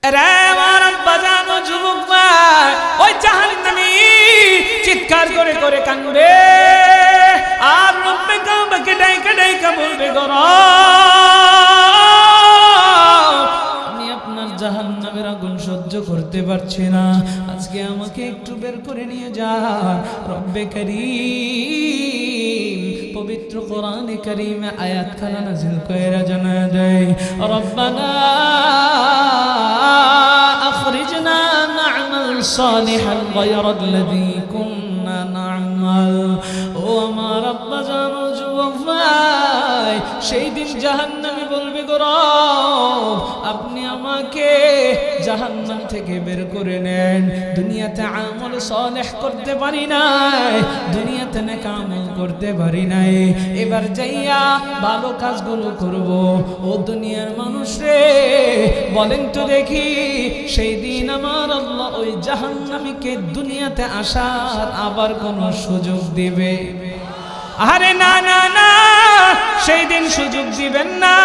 রে আমার আব্বা জানো যুবক ভাই, ওই জাহান্নামী চিৎকার করে করে কাঁদবে আর রব্বে কাবাকে ডাইকা ডাইকা বলবে গো আমি আপনার জাহান্নামের আগুন সহ্য করতে পারছি না, আজকে আমাকে একটু বের করে নিয়ে যান। রব্বে কারীম পবিত্র কোরআনে কারীমে আয়াত খানা নাযিল কইরা জানায় দেয়, রব্বানা আখরিজনা না'মাল সালিহান গায়রাল্লাযী কুননা না'মাল। ও আমার আব্বা জানো যুবক ভাই, সেই দিন জাহান্নামী বলবে গো রব আপনি আমাকে জাহান্নাম থেকে বের করে নেন, দুনিয়াতে আমল সালেহ করতে পারি নাই, দুনিয়াতে নেক আমল করতে পারি নাই, এবার যাইয়া ভালো কাজগুলো করব। ও দুনিয়ার মানুষ রে বলেন তো দেখি, সেই দিন আমার আল্লাহ ওই জাহান্নামীকে দুনিয়াতে আসার আবার কোন সুযোগ দিবে? আরে না না না, সেই দিন সুযোগ দিবেন না।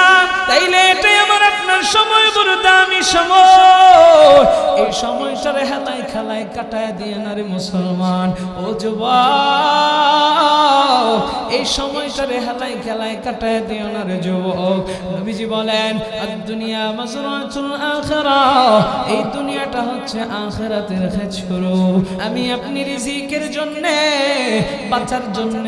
তাইলে এটাই আমার আপনার সময় বড় দামি সময়, এই সময়টারে হেলায় খেলায় কাটায় দিয়ে না রে মুসলমান। ও যুবক এই সময়টারে হেলায় খেলায় কাটায় দিয়ে না রে যুবক। নবীজি বলেন আদ-দুনিয়া মাজরাতুল আখিরাহ, এই দুনিয়াটা হচ্ছে আখিরাতের খেজুর। আমি আপনি রিজিকের জন্য বাঁচার জন্য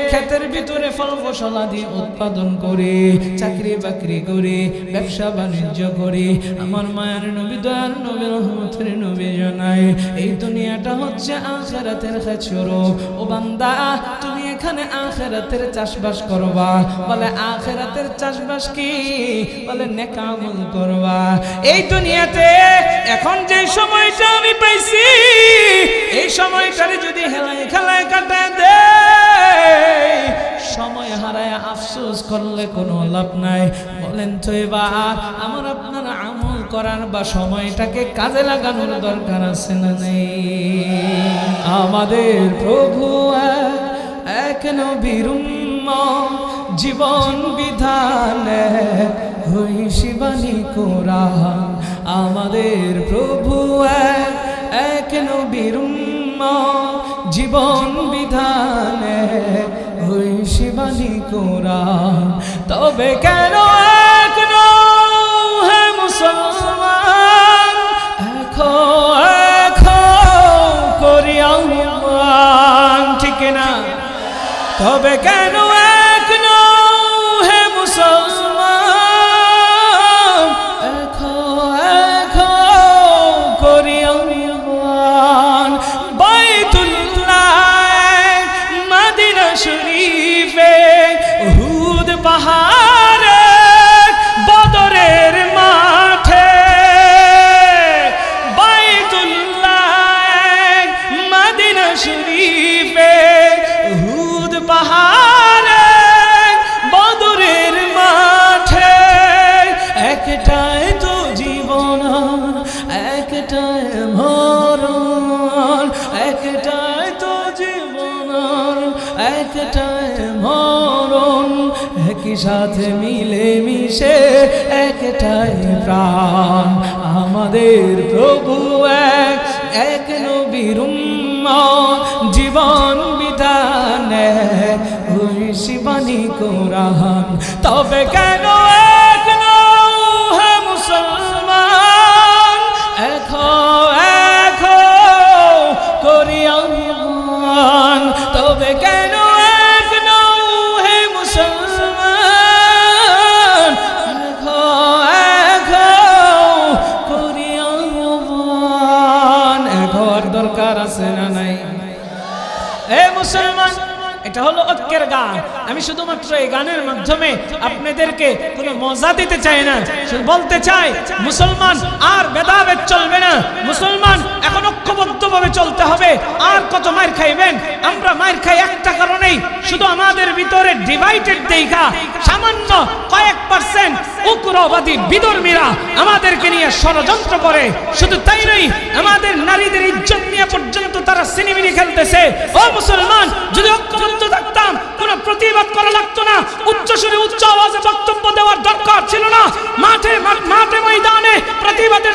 ক্ষেতের ভিতরে ফল ফসল আদি উৎপাদন করে, চাকরি বাকরি করে, ব্যবসা বাণিজ্য করে, আমার মায়ের নবী দয়াল নবী রহমতের নবী জানায় এই দুনিয়াটা হচ্ছে আখিরাতের খেজুর। ও বান্দা তুমি এখানে আখিরাতের চাষবাস করবা, বলে আখিরাতের চাষবাস কি? বলে নেক আমল করবা। এই দুনিয়াতে এখন যে সময়টা আমি পাইছি, এই সময়টারে যদি হেলায় খেলায় কাটায় দে, সময় হারায় আফসোস করলে কোনো লাভ নাই। বলেন তো এবার আমার আপনার আমল করার বা সময়টাকে কাজে লাগানোর দরকার আছে না নেই? আমাদের প্রভু এক নবীর উম্মত, জীবন বিধান হইসিবানী কোরআন। আমাদের প্রভু এক নবীর উম্মত, জীবন বিধান হইসিবানী কোরআন। তবে কেন এক হে মুসলমান, এখো এখো করি আহ্বান, ঠিক না? তবে কেন এক হে মুসলমান, এখো এখো করি আহ্বান। বাইতুল্লাহ মদিনা শরীফে উহুদ পাহাড়ে বদরের মাঠে, বাইতুল্লাহ মদিনা শরীফে উহুদ পাহাড়ে বদরের মাঠে, একটাই তো জীবন একটাই মরণ, একটাই তো জীবন একটাই মরণ, একই সাথে মিলে মিশে একটাই প্রাণ। আমাদের প্রভু এক নবীর উম্মত, জীবন বিধান হইসিবানী কোরআন। তবে কেন এক হে মুসলমান, এখো এখো করি আহ্বান। তবে কেন এক হে মুসলমান, এখো এখো করি আহ্বান। এখোর দরকার আছে না নাই? এ মুসলমান, এটা হলো ঐক্যের গান। আমি শুধুমাত্র এই গানের মাধ্যমে আপনাদেরকে কোনো মজা দিতে চাই না, শুধু বলতে চাই মুসলমান আর ভেদাভেদ চলবে না। মুসলমান এখন ঐক্যবদ্ধভাবে চলতে হবে। আর কত মার খাইবেন? আমরা মার খাই একটা কারণেই, শুধু আমাদের ভিতরে ডিভাইডেড দেখা সামান্য কয়েক পার্সেন্ট উগ্রবাদী বিধর্মীরা আমাদেরকে নিয়ে ষড়যন্ত্র করে। শুধু তাই নয়, আমাদের নারীদের ইজ্জত নিয়ে পর্যন্ত তারা সিনেমিনি খেলতেছে। ও মুসলমান, যদি ঐক্যবদ্ধ থাকতাম কোনো প্রতিবাদ করা লাগতো না, উচ্চস্বরে উচ্চ আওয়াজে বক্তব্য দেওয়ার দরকার ছিল না। মাঠে ময়দানে প্রতিবাদের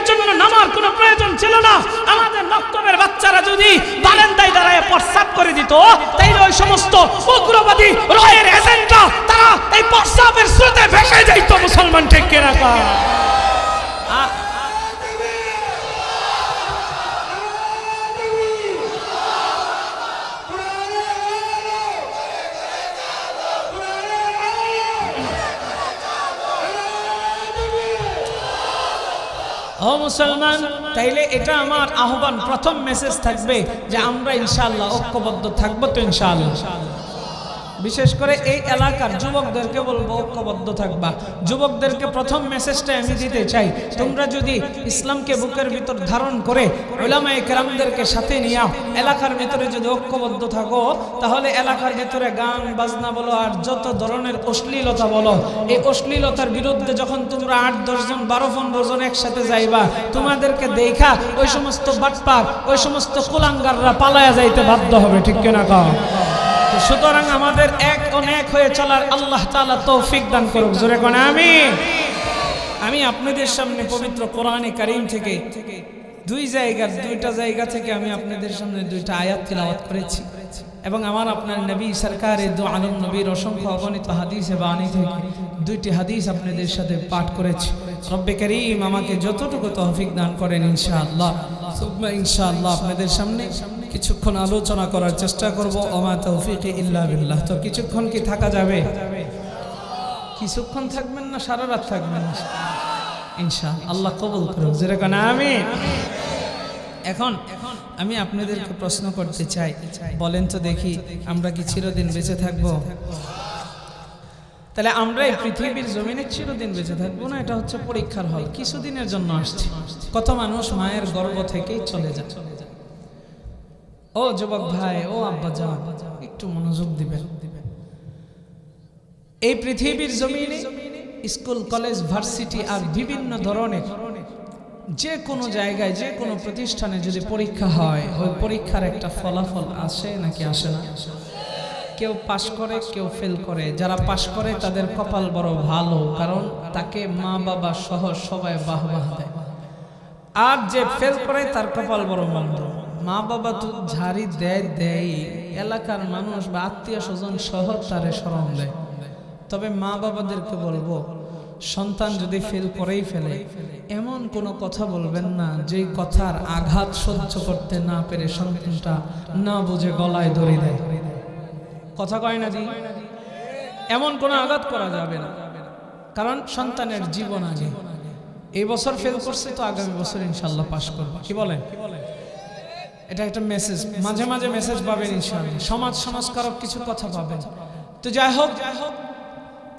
ও মুসলমান, তাইলে এটা আমার আহ্বান, প্রথম মেসেজ থাকবে যে আমরা ইনশাআল্লাহ ঐক্যবদ্ধ থাকবো তো ইনশাআল্লাহ। বিশেষ করে এই এলাকার যুবকদেরকে বলবো ঐক্যবদ্ধ থাকবা। যুবকদেরকে প্রথম মেসেজটা আমি দিতে চাই, তোমরা যদি ইসলামকে বুকের ভিতর ধারণ করে উলামায়ে কেরামদেরকে সাথে নিয়ে এলাকার ভিতরে যদি ঐক্যবদ্ধ থাকো, তাহলে এলাকার ভিতরে গান বাজনা বলো আর যত ধরনের অশ্লীলতা বলো, এই অশ্লীলতার বিরুদ্ধে যখন তোমরা 8-10 জন 12-15 জন একসাথে যাইবা, তোমাদেরকে দেখা ওই সমস্ত বাটপার ওই সমস্ত কুলাঙ্গাররা পালায়া যাইতে বাধ্য হবে, ঠিক কিনা কও? সুতরাং আমাদের এক অনেক হয়ে চলার আল্লাহ তাআলা তৌফিক দান করুক, জোরে কোন আমিন। আমি আপনাদের সামনে পবিত্র কোরআনে কারীম থেকে দুইটা জায়গা থেকে আমি আপনাদের সামনে 2টা আয়াত তিলাওয়াত করেছি এবং আমার আপনার নবী সরকারে দু আলম নবীর অসংখ্য অগণিত হাদিসে বাণী থেকে 2টি হাদিস আপনাদের সাথে পাঠ করেছি। রব্বে কারীম আমাকে যতটুকু তৌফিক দান করেন ইনশাআল্লাহ ইনশাআল্লাহ আপনাদের সামনে কিছুক্ষণ আলোচনা করার চেষ্টা করব। ওমা তৌফিকি ইল্লা বিল্লাহ। তো কিছুক্ষণ কি থাকা যাবে? কিছুক্ষণ থাকবেন না সারা রাত থাকবেন? ইনশাআল্লাহ, আল্লাহ কবুল করুক, যেরকম আমিন। এখন আমি আপনাদেরকে প্রশ্ন করতে চাই, বলেন তো দেখি, আমরা কি চিরদিন বেঁচে থাকবো? তাহলে আমরা এই পৃথিবীর জমিনে চিরদিন বেঁচে থাকবো না, এটা হচ্ছে পরীক্ষার হল। কিছুদিনের জন্য আসছে। কত মানুষ মায়ের গর্ভ থেকেই চলে যায়। ও যুবক ভাই, ও আব্বা জান, একটু মনোযোগ দিবেন। এই পৃথিবীর জমিনে স্কুল, কলেজ, ভার্সিটি আর বিভিন্ন ধরনের যে কোনো জায়গায় যে কোনো প্রতিষ্ঠানে যদি পরীক্ষা হয়, ওই পরীক্ষার একটা ফলাফল আসে নাকি আসে না? কেউ পাশ করে, কেউ ফেল করে। যারা পাশ করে তাদের কপাল বড় ভালো, কারণ তাকে মা বাবা সহ সবাই বাহবাহ দেয়। আর যে ফেল করে তার কপাল বড় মন্দ। মা বাবা তো ঝাড়ি দেয়, এলাকার মানুষ বা আত্মীয় স্বজন সহ তারে শরম দেয়। তবে মা বাবাদেরকে বলবো, সন্তান যদি ফেল করেই ফেলে, এমন কোনো কথা বলবেন না যে কথার আঘাত সহ্য করতে না পেরে সন্তানটা না বুঝে গলায় দড়ি দেয়। কথা কয় না দি? এমন কোনো আঘাত করা যাবে না, কারণ সন্তানের জীবন আগে। এই বছর ফেল করছে তো আগামী বছর ইনশাআল্লাহ পাস করবে। কি বলেন? এটা একটা মেসেজ, মাঝে মাঝে মেসেজ পাবেন ইনশাআল্লাহ। সমাজ সংস্কারক কিছু কথা পাবেন। তো যাই হোক,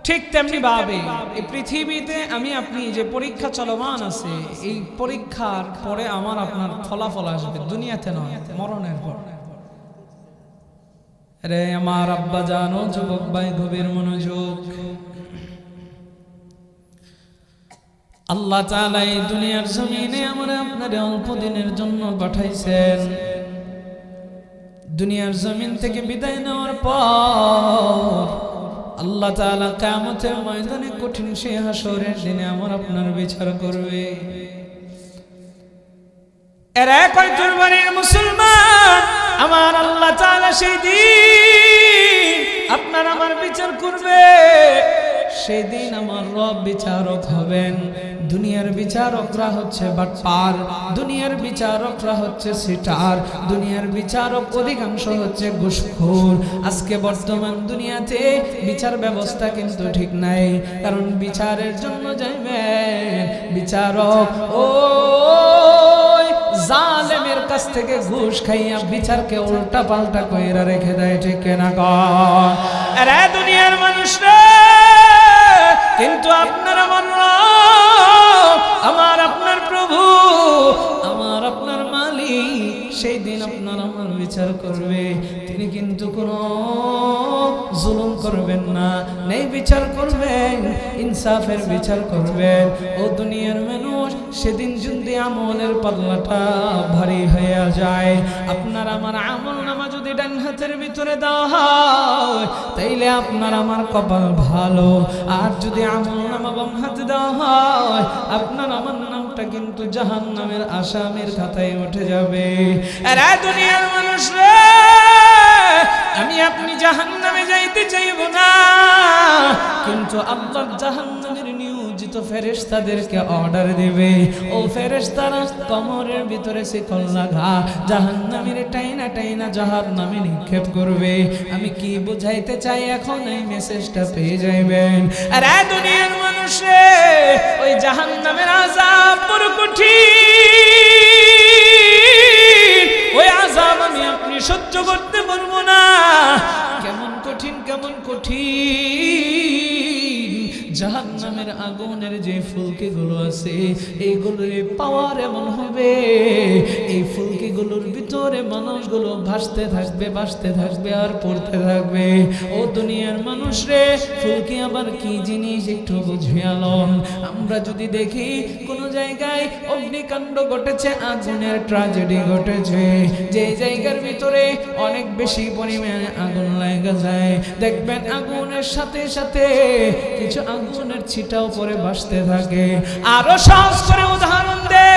ঠিক তেমনি ভাবে এই পৃথিবীতে আমি আপনি যে পরীক্ষা চলমান আছে, এই পরীক্ষার পরে আমার আপনার ফলাফল আসবে, দুনিয়াতে নয়, মরণের পর। রে আমার আব্বা জানো, যুবক ভাই, গভীর মনোযোগ। আল্লাহ তাআলা এই দুনিয়ার জমিনে আমরা আপনার অল্প দিনের জন্য পাঠাইছেন। দুনিয়ার জমিন থেকে বিদায় নেওয়ার পর আল্লাহ তাআলা কিয়ামতের ময়দানে কঠিন সেই হাসরের দিনে আমার আপনার বিচার করবে। এরা কয় কুরবানির মুসলমান, আমার আল্লাহ তাআলা সেই দিন আপনার আমার বিচার করবে। সেই দিন আমার রব বিচারক হবেন। দুনিয়ার বিচারকরা হচ্ছে বাটপার, দুনিয়ার বিচারকরা হচ্ছে সিটার, দুনিয়ার বিচারক অধিকাংশ হচ্ছে ঘুষখোর। আজকে বর্তমান দুনিয়াতে বিচার ব্যবস্থা কিন্তু ঠিক নাই, কারণ বিচারের জন্য যাইবেন বিচারক ও জালেমের কাছ থেকে ঘুষ খাইয়া বিচারকে উল্টা পাল্টা কইরা রেখে দেয়, ঠিক না কয়? আরে দুনিয়ার মানুষরা, কিন্তু আপনার আমার আমার আপনার প্রভু, আমার আপনার মালিক সেই দিন আপনার আমার বিচার করবে। তিনি কিন্তু কোনো জুলুম করবেন না, নেই বিচার করবেন, ইনসাফের বিচার করবেন। ও দুনিয়ার মানুষ, সেদিন যদি আমলের পাল্লাটা ভারী হয়ে যায়, আপনার আমার আমল নামা যদি ডান হাতের ভিতরে দেওয়া হয়, তাইলে আপনার আমার কপাল ভালো। আর যদি আমল নামা বাম হাতে দেওয়া হয়, আপনার আমার নামটা কিন্তু জাহান্নামের আসামির খাতায় উঠে যাবে। আরে দুনিয়ার মানুষ রে, আমি আপনি জাহান্নামে যাইতে চাইব না, কিন্তু আল্লাহ জাহান্নামের নিয়োজিত ফেরেশতাদেরকে অর্ডার দিবে, ও ফেরেশতারা কমরের ভিতরে শিকল লাগা জাহান্নামের টাইনা টাইনা জাহান্নামে নিক্ষেপ করবে। আমি কি বুঝাইতে চাই এখন এই মেসেজটা পেয়ে যাইবেন। আরে দুনিয়ার মানুষে, ওই জাহান্নামের আযাব বড় কঠিন। ফুলকিগুলো আছে এইগুলোর পাওয়ার এমন হবে, এই ফুলকিগুলোর ভিতরে মানুষগুলো ভাসতে থাকবে আর পড়তে থাকবে। ও দুনিয়ার মানুষ রে, ফুলকি আবার কি জিনিস একটু বুঝিয়ে লন। আমরা যদি দেখি কোন জায়গায় অগ্নিকাণ্ড ঘটেছে, আগুনের ট্র্যাজেডি ঘটেছে, যে জায়গার ভিতরে অনেক বেশি পরিমাণে আগুন লাগা যায়, দেখবেন আগুনের সাথে সাথে কিছু আগুনের ছিটাও পরে ভাসতে থাকে। আরো সহজ করে উদাহরণ দে,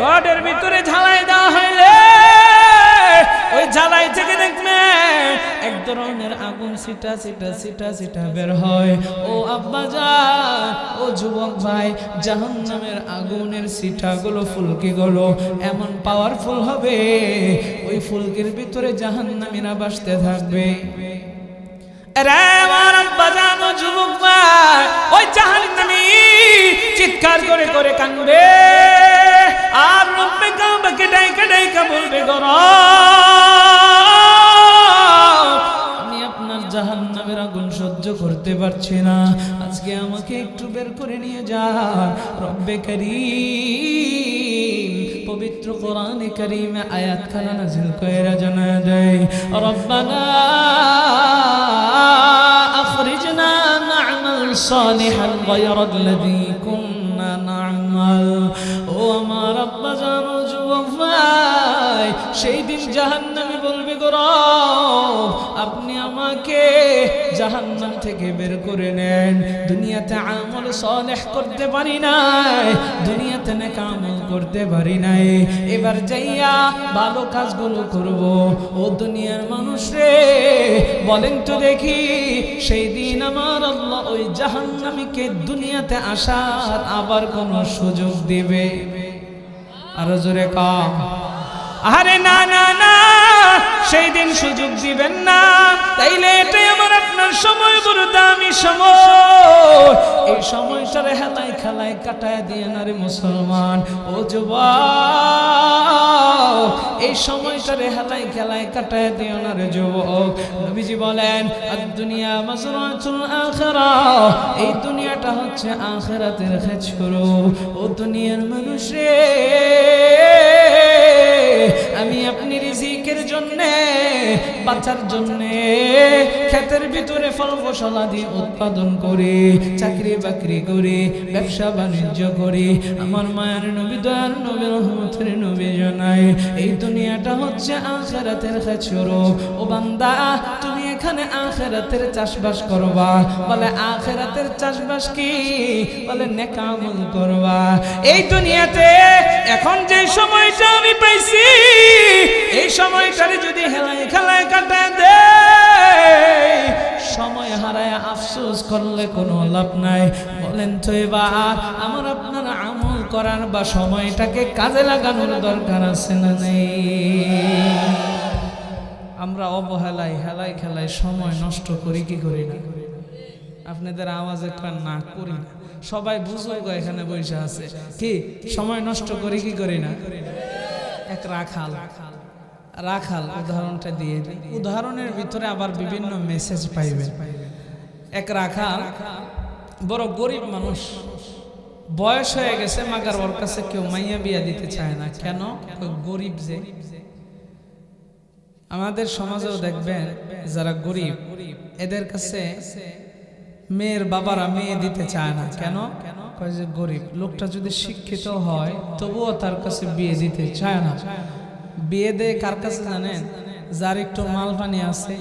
রডের ভিতরে ঝালাই দেওয়া হইলে ওই ঝালাই থেকে দেখবেন এক ধরনের আগুন ছিটা বের হয়। ও আব্বাজান, ও যুবক ভাই, জাহান্নামের আগুনের ছিটাগুলো ফুলকিগুলো এমন পাওয়ারফুল হবে, ওই ফুলকির ভিতরে জাহান্নামীরা ভাসতে থাকবে। রে আমার আব্বাজান, ও যুবক ভাই, ওই জাহান্নামী চিৎকার করে করে কাঁদবে আর রব্বে কাবাকে ডাইকা ডাইকা বলবে, গো আমি আপনার জাহান্নামের আগুন সহ্য করতে পারছি না, আজকে আমাকে একটু বের করে নিয়ে যান। রব্বে কারীম পবিত্র কোরআনে কারীমে আয়াত খানা নাযিল কইরা জানায় দেয়, রব্বানা আখরিজনা না'মাল সালিহান গায়রাল্লাযী কুননা না'মাল। ও আমার আব্বা জানো যুবক ভাই, সেই দিন জাহান্নামী বলবে, গো রব আপনি আমাকে জাহান্নাম থেকে বের করে নেন, দুনিয়াতে আমল সালেহ করতে পারি নাই, দুনিয়াতে নেক আমল করতে পারি নাই, এবার যাইয়া ভালো কাজগুলো করব। ও দুনিয়ার মানুষ রে, বলেন তো দেখি, সেই দিন আমার আল্লাহ ওই জাহান্নামীকে দুনিয়াতে আসার আবার কোন সুযোগ দিবে? আরো জোরে কাম। আরে না না না, সেই দিন সুযোগ দিবেন না। তাইলে এটাই আমার আপনার সময়, বড় দামি সময়। এই সময়টারে হেলায় খেলায় কাটায় দিয়ে না রে মুসলমান। ও যুবক, এই সময়টারে হেলায় খেলায় কাটায় দিও না রে যুবক। নবীজি বলেন, আদ-দুনিয়া মাজরাতুল আখিরাহ, এই দুনিয়াটা হচ্ছে আখিরাতের খেজুর। ও দুনিয়ার মানুষ রে, আমি আপনি রিজিকের জন্য, বাঁচার জন্য ক্ষেতের ভিতরে ফল ফসলাদি উৎপাদন করে, চাকরি বাকরি করে, ব্যবসা বাণিজ্য করে, আমার মায়ের নবী দয়ার নবী রহমতের নবী জানায়, এই দুনিয়াটা হচ্ছে আখিরাতের খেজুর। ও বান্দা, তুমি এখানে আখিরাতের চাষবাস করবা। বলে আখিরাতের চাষবাস কি? বলে নেক আমল করবা। এই দুনিয়াতে এখন যে সময়টা আমি পাইছি, এই সময়টারে যদি হেলায় খেলায় কাটায় দে, সময় হারায় আফসোস করলে কোনো লাভ নাই। বলেন তো এবার আমার আপনার আমল করার বা সময়টাকে কাজে লাগানোর দরকার আছে না নেই? আমরা অবহেলায় হেলায় খেলায় সময় নষ্ট করি কি করি না? আপনাদের আওয়াজ একটা না করি না, সবাই বুঝুক এখানে বসে আছে, কি সময় নষ্ট করি কি করি না? এক রাখাল উদাহরণটা দিয়ে দিই। উদাহরণের ভিতরে আবার বিভিন্ন মেসেজ পাইবেন। এক রাখাল বড় গরিব মানুষ, বয়স হয়ে গেছে, মাগার ওর কাছে কেউ মাইয়া বিয়া দিতে চায় না। কেন? গরিব যে। আমাদের সমাজেও দেখবেন যারা গরিব, এদের কাছে মেয়ের বাবারা মেয়ে দিতে চায় না। কেন? কয় যে গরিব। লোকটা যদি শিক্ষিত হয় তবুও তার কাছে বিয়ে দিতে চায় না। বিয়ে দেয় কার কাছে জানেন? যার একটু মাল পানি আছে,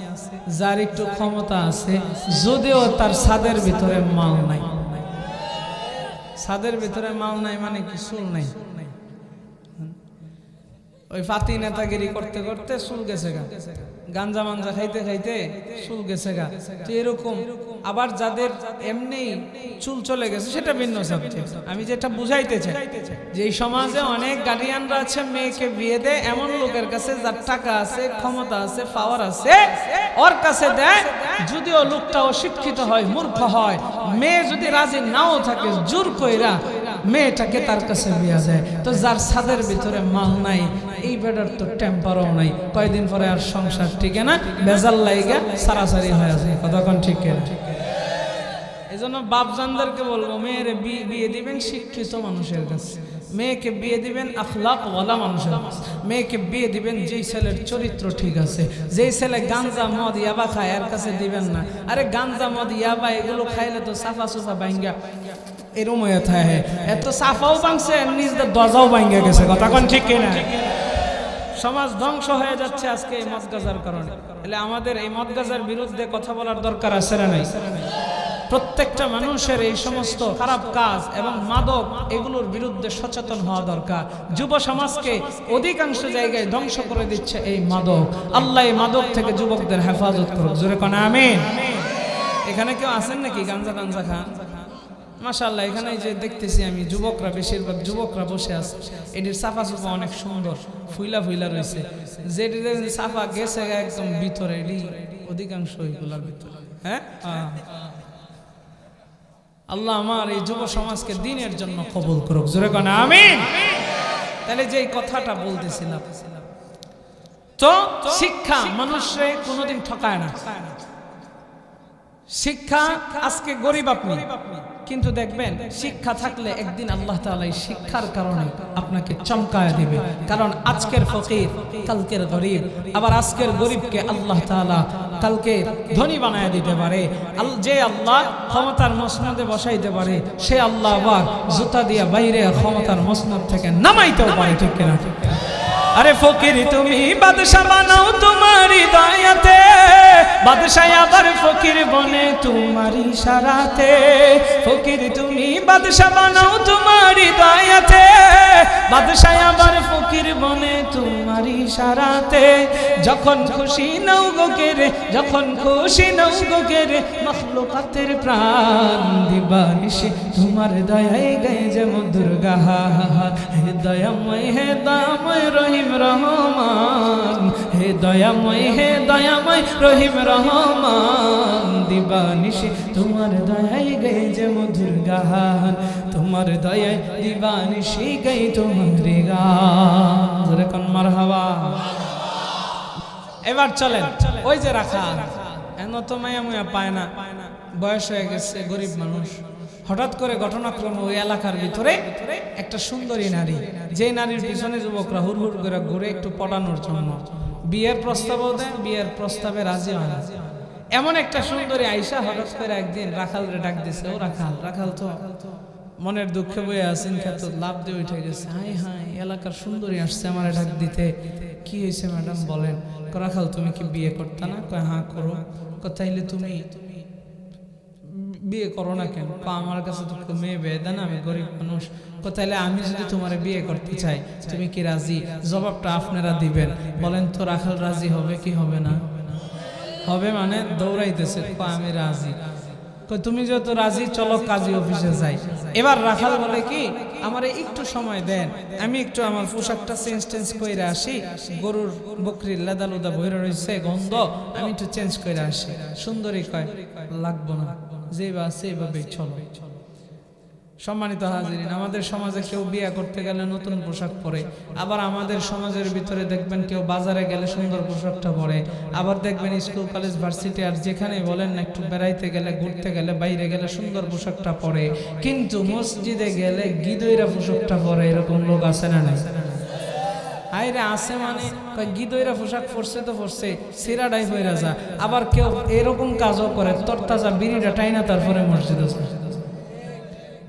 যার একটু ক্ষমতা আছে, যদিও তার ছাদের ভিতরে মাল নাই। ছাদের ভিতরে মাল নাই মানে কি? চুল নাই। ওই ফাতি নেতাগিরি করতে করতে চুল গেছে গা, গাঞ্জা মাঞ্জা খাইতে খাইতে চুল গেছে গা। তো এরকম আবার যাদের এমনি চুল চলে গেছে সেটা ভিন্ন সাবজেক্ট। আমি যেটা বুঝাইতে চাই যে এই সমাজে অনেক গার্ডিয়ানরা আছে, মেয়েকে বিয়ে দেয় এমন লোকের কাছে যার টাকা আছে, ক্ষমতা আছে, পাওয়ার আছে, ওর কাছে দেয়। যদিও লোকটা অশিক্ষিত হয়, মূর্খ হয়, মেয়ে যদি রাজি নাও থাকে, জোর কইরা মেয়েটাকে তার কাছে বিয়ে যায়। তো যার ছাদের ভিতরে মাল নাই, এই বেটার তো টেম্পারও নাই, কয়দিন পরে আর সংসার ঠিক না, বেজাল লাইগা সারাসারি হয়ে আছে। কতক্ষণ ঠিক? এজন্য বাপজানদেরকে বলবো, মেয়ের বিয়ে দিবেন শিক্ষিত মানুষের কাছে, মেয়েকে বিয়ে দিবেন আখলাক ওয়ালা মানুষের কাছে, মেয়েকে বিয়ে দিবেন যেই ছেলের চরিত্র ঠিক আছে। যেই ছেলে গাঞ্জা মদ ইয়াবা খায় এর কাছে দিবেন না। আরে গাঞ্জা মদ ইয়াবা এগুলো খাইলে তো সাফা সুফা ভাঙ্গা এরম হয়ে থাকে, এত সাফাও ভাঙছে নিজের দরজাও ভাঙ্গে গেছে। কথা কোন ঠিক কিনা? সমাজ ধ্বংস হয়ে যাচ্ছে আজকে এই মদ গাজার কারণে। তাহলে আমাদের এই মদ গাজার বিরুদ্ধে কথা বলার দরকার আছে না নাই? প্রত্যেকটা মানুষের এই সমস্ত খারাপ কাজ এবং মাদক এগুলোর বিরুদ্ধে সচেতন হওয়া দরকার। যুব সমাজকে অধিকাংশ জায়গায় ধ্বংস করে দিচ্ছে এই মাদক। আল্লাহ এই মাদক থেকে যুবকদের হেফাজত করুক। জোরে কোন আমিন। এখানে কেউ আছেন নাকি গাঞ্জা টাঞ্জা খান? মাশাআল্লাহ, এখানে যে দেখতেছি আমি যুবকরা, বেশিরভাগ যুবকরা বসে আছে। এটির সাফা সুফা অনেক সুন্দর, ফুইলা ফুইলা রয়েছে। যেটি সাফা গেছে একদম ভিতরে, এটি অধিকাংশ এগুলার ভিতরে। হ্যাঁ, আল্লাহ আমার এই যুব সমাজকে দিনের জন্য কবুল করুক। জোরে কোন আমিন। তাহলে যে কথাটা বলতেছিলাম, তো শিক্ষা মানুষে কোনোদিন ঠকায় না। শিক্ষা আজকে গরিব আপনি, কিন্তু দেখবেন শিক্ষা থাকলে একদিন আল্লাহ তাআলা এই শিক্ষার কারণে আপনাকে চমকায় দিবে। কারণ আজকের ফকির কালকের গরিব, আবার আজকের গরিবকে আল্লাহ তাআলা কালকে ধনী বানায় দিতে পারে। যে আল্লাহ ক্ষমতার মসনদে বসাইতে পারে, সে আল্লাহ আবার জুতা দিয়া বাইরে ক্ষমতার মসনদ থেকে নামাইতেও পারে। ঠিক কিনা? আরে ফকির তুমি বাদশা বানাও তোমার হৃদয়তে, বাদশাহ আবার ফকির বনে তোমার ইশারাতে। ফকির তুমি বাদশা বানাও তোমার হৃদয়তে, বাদশাহ আবার ফকির বনে তোমার ইশারাতে। যখন খুশি নাও গো কেরে, যখন খুশি নাও গো কেরে, মখলুকাতের প্রাণ দিবানিশি তোমার দয়ায় গায়ে যে মধুর গান। হে দয়াময়, হে দয়াময় রহিম রহমান, হে দয়াময়, হে দয়াময় রহিম রহমান। দিবানিশি তোমার দয়ায় গায়ে যে মধুর গান, তোমার দয়ায় দিবানিশি গাই তোমার গান। জোরে কোন মারহাবা। এবার চলেন, ওই যে রাখা এন তো মায়া মুয়া পায় না, বয়স হয়ে গেছে, গরিব মানুষ। হঠাৎ করে ঘটনাক্রমে ওই এলাকার ভিতরে একটা সুন্দরী নারী, যে নারীর পিছনে যুবকরা হুড় হুড় করে ঘুরে একটু পটানোর জন্য বিয়ের প্রস্তাবও দেন, বিয়ের প্রস্তাবে রাজি হয় না। এমন একটা সুন্দরী আইসা হঠাৎ করে একদিন রাখালরে ডাক দিছে। ও রাখাল, রাখাল তো মনের দুঃখে বয়ে আছেন, খেত লাভ দিয়ে উঠে গেছে। হাই হাই, এলাকার সুন্দরী আসছে আমার ডাক দিতে, কি হয়েছে ম্যাডাম বলেন? রাখাল তুমি কি বিয়ে করতে না? কয় হ্যাঁ করো। তাইলে তুমি বিয়ে করো না কেন? আমার কাছে তো মেয়ে বিয়ে দেন, আমি গরিব মানুষ। তাইলে আমি যদি তোমার বিয়ে করতে চাই তুমি কি রাজি? জবাবটা আপনারা দিবেন। বলেন তো রাখাল রাজি হবে কি হবে না? হবে মানে দৌড়াইতেছে, আমি রাজি। তুমি যত রাজি, চলো কাজী অফিসে যাই। এবার রাখাল বলে কি, আমার একটু সময় দেন, আমি একটু আমার পোশাকটা চেঞ্জ করে আসি, গরুর বকরির লেদা লুদা বইরে রয়েছে গন্ধ, আমি একটু চেঞ্জ করে আসি। সুন্দরী কয় লাগবো না, যেভাবে আছে এইভাবেই চলো। সম্মানিত হাজিরিন, আমাদের সমাজে কেউ বিয়ে করতে গেলে নতুন পোশাক পরে, আবার আমাদের সমাজের ভিতরে দেখবেন কেউ বাজারে গেলে সুন্দর পোশাকটা পরে, আবার দেখবেন স্কুল কলেজ ভার্সিটি আর যেখানে বলেন না একটু বেড়াইতে গেলে, ঘুরতে গেলে, বাইরে গেলে সুন্দর পোশাকটা পরে, কিন্তু মসজিদে গেলে গিদইরা পোশাকটা পরে। এরকম লোক আছে না নাই? আইরে আছে মানে গিদইরা পোশাক পরছে তো পরছে, সিরাডাই হইরা যা। আবার কেউ এরকম কাজও করে, তরতাজা বিড়িটা টাইনা তারপরে মসজিদে যায়।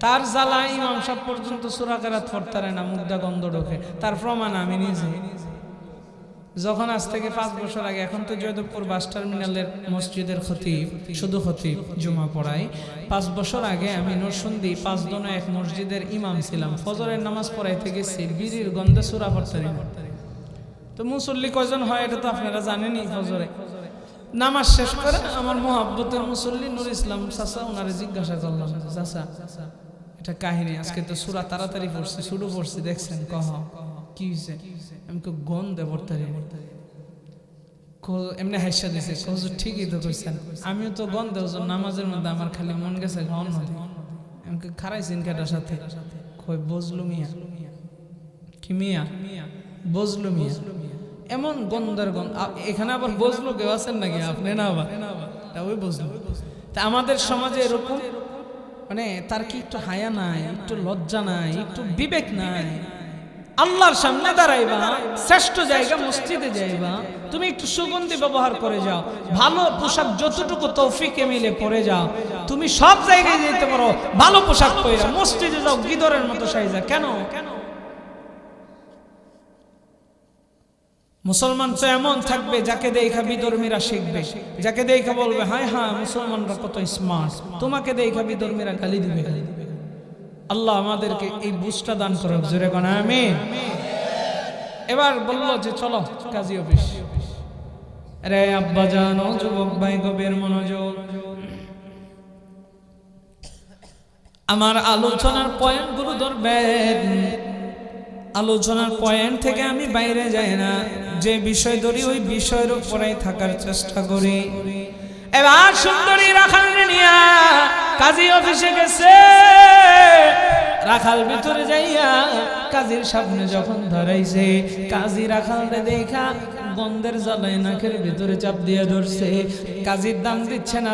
তার জ্বালা ইমাম সাহেব পর্যন্ত সূরা কেরাত পড়তে পারে না, মুগ্ধা গন্ধ ঢোকে। তার প্রমাণ আমি নিজে। যখন আজ থেকে 5 বছর আগে, এখন তো জয়দেবপুর বাস টার্মিনালের মসজিদের খতিব, শুধু খতিব জুমা পড়াই। 5 বছর আগে আমি নরসিংদী 5 দোনো এক মসজিদের ইমাম ছিলাম। ফজরের নামাজ পড়াইতে গেছি, বিড়ির গন্ধে সূরা পড়তে পারি না। তো মুসল্লি কয়জন হয় এটা তো আপনারা জানেনই। ফজরে নামাজ শেষ করে আমার মোহাব্বতের মুসল্লি নুর ইসলাম চাচা, ওনারে জিজ্ঞাসা করলাম, চাচা এটা কাহিনী, আজকে তো সূরা তাড়াতাড়ি পড়ছি, শুরু পড়ছি, দেখছেন কহ কি হয়েছে? আমি তো গন্ধে পড়তে এমনি হাসা দিছে। ঠিকই তো কইছেন, আমিও তো গন্ধে নামাজের মধ্যে আমার খালি মন গেছে গন্ধ। আমি খারাইছেন কেটার সাথে? কই বজলু মিয়া। কি মিয়া? বজলু মিয়া। এমন গন্ধের গন্ধ। এখানে আবার বজলু কেউ আছেন নাকি? আপনি না? আবার ওই বজলু। তা আমাদের সমাজে এরকম মানে তার কি একটু হায়া নাই, একটু লজ্জা নাই, একটু বিবেক নাই? আল্লাহর সামনে দাঁড়াইবা, শ্রেষ্ঠ জায়গা মসজিদে যাইবা, তুমি একটু সুগন্ধি ব্যবহার করে যাও, ভালো পোশাক যতটুকু তৌফিকে মিলে পরে যাও। তুমি সব জায়গায় যেতে পারো ভালো পোশাক পরে, মসজিদে যাও গিদরের মতো সাইজা কেন? মুসলমান তো এমন থাকবে যাকে দেখা বিধর্মীরা শিখবে, যাকে দেখা বলবে হায় হ্যাঁ মুসলমানরা কত স্মার্ট, তোমাকে দেখা বিধর্মীরা গালি দিবে। আল্লাহ আমাদেরকে এই বুঝটা দান করুক, জোরে কোন আমিন। এবার বললো যে চলো কাজী অফিস। রে আব্বা জানো, যুবক ভাই গভীর মনোযোগ, আমার আলোচনার পয়েন্টগুলো ধরবেন। আলোচনার পয়েন্ট থেকে আমি বাইরে যাই না, যে বিষয় ধরি ওই বিষয়ের উপরে থাকার চেষ্টা করি। এবার সুন্দরী রাখাল নিয়া কাজী অফিসে গেছে। রাখাল ভিতরে যাইয়া কাজীর সামনে যখন ধরাইছে, কাজী রাখালরে দেখা গন্ধের জ্বালায় নাকের ভিতরে চাপ দিয়ে ধরছে। কাজীর দাম দিচ্ছে না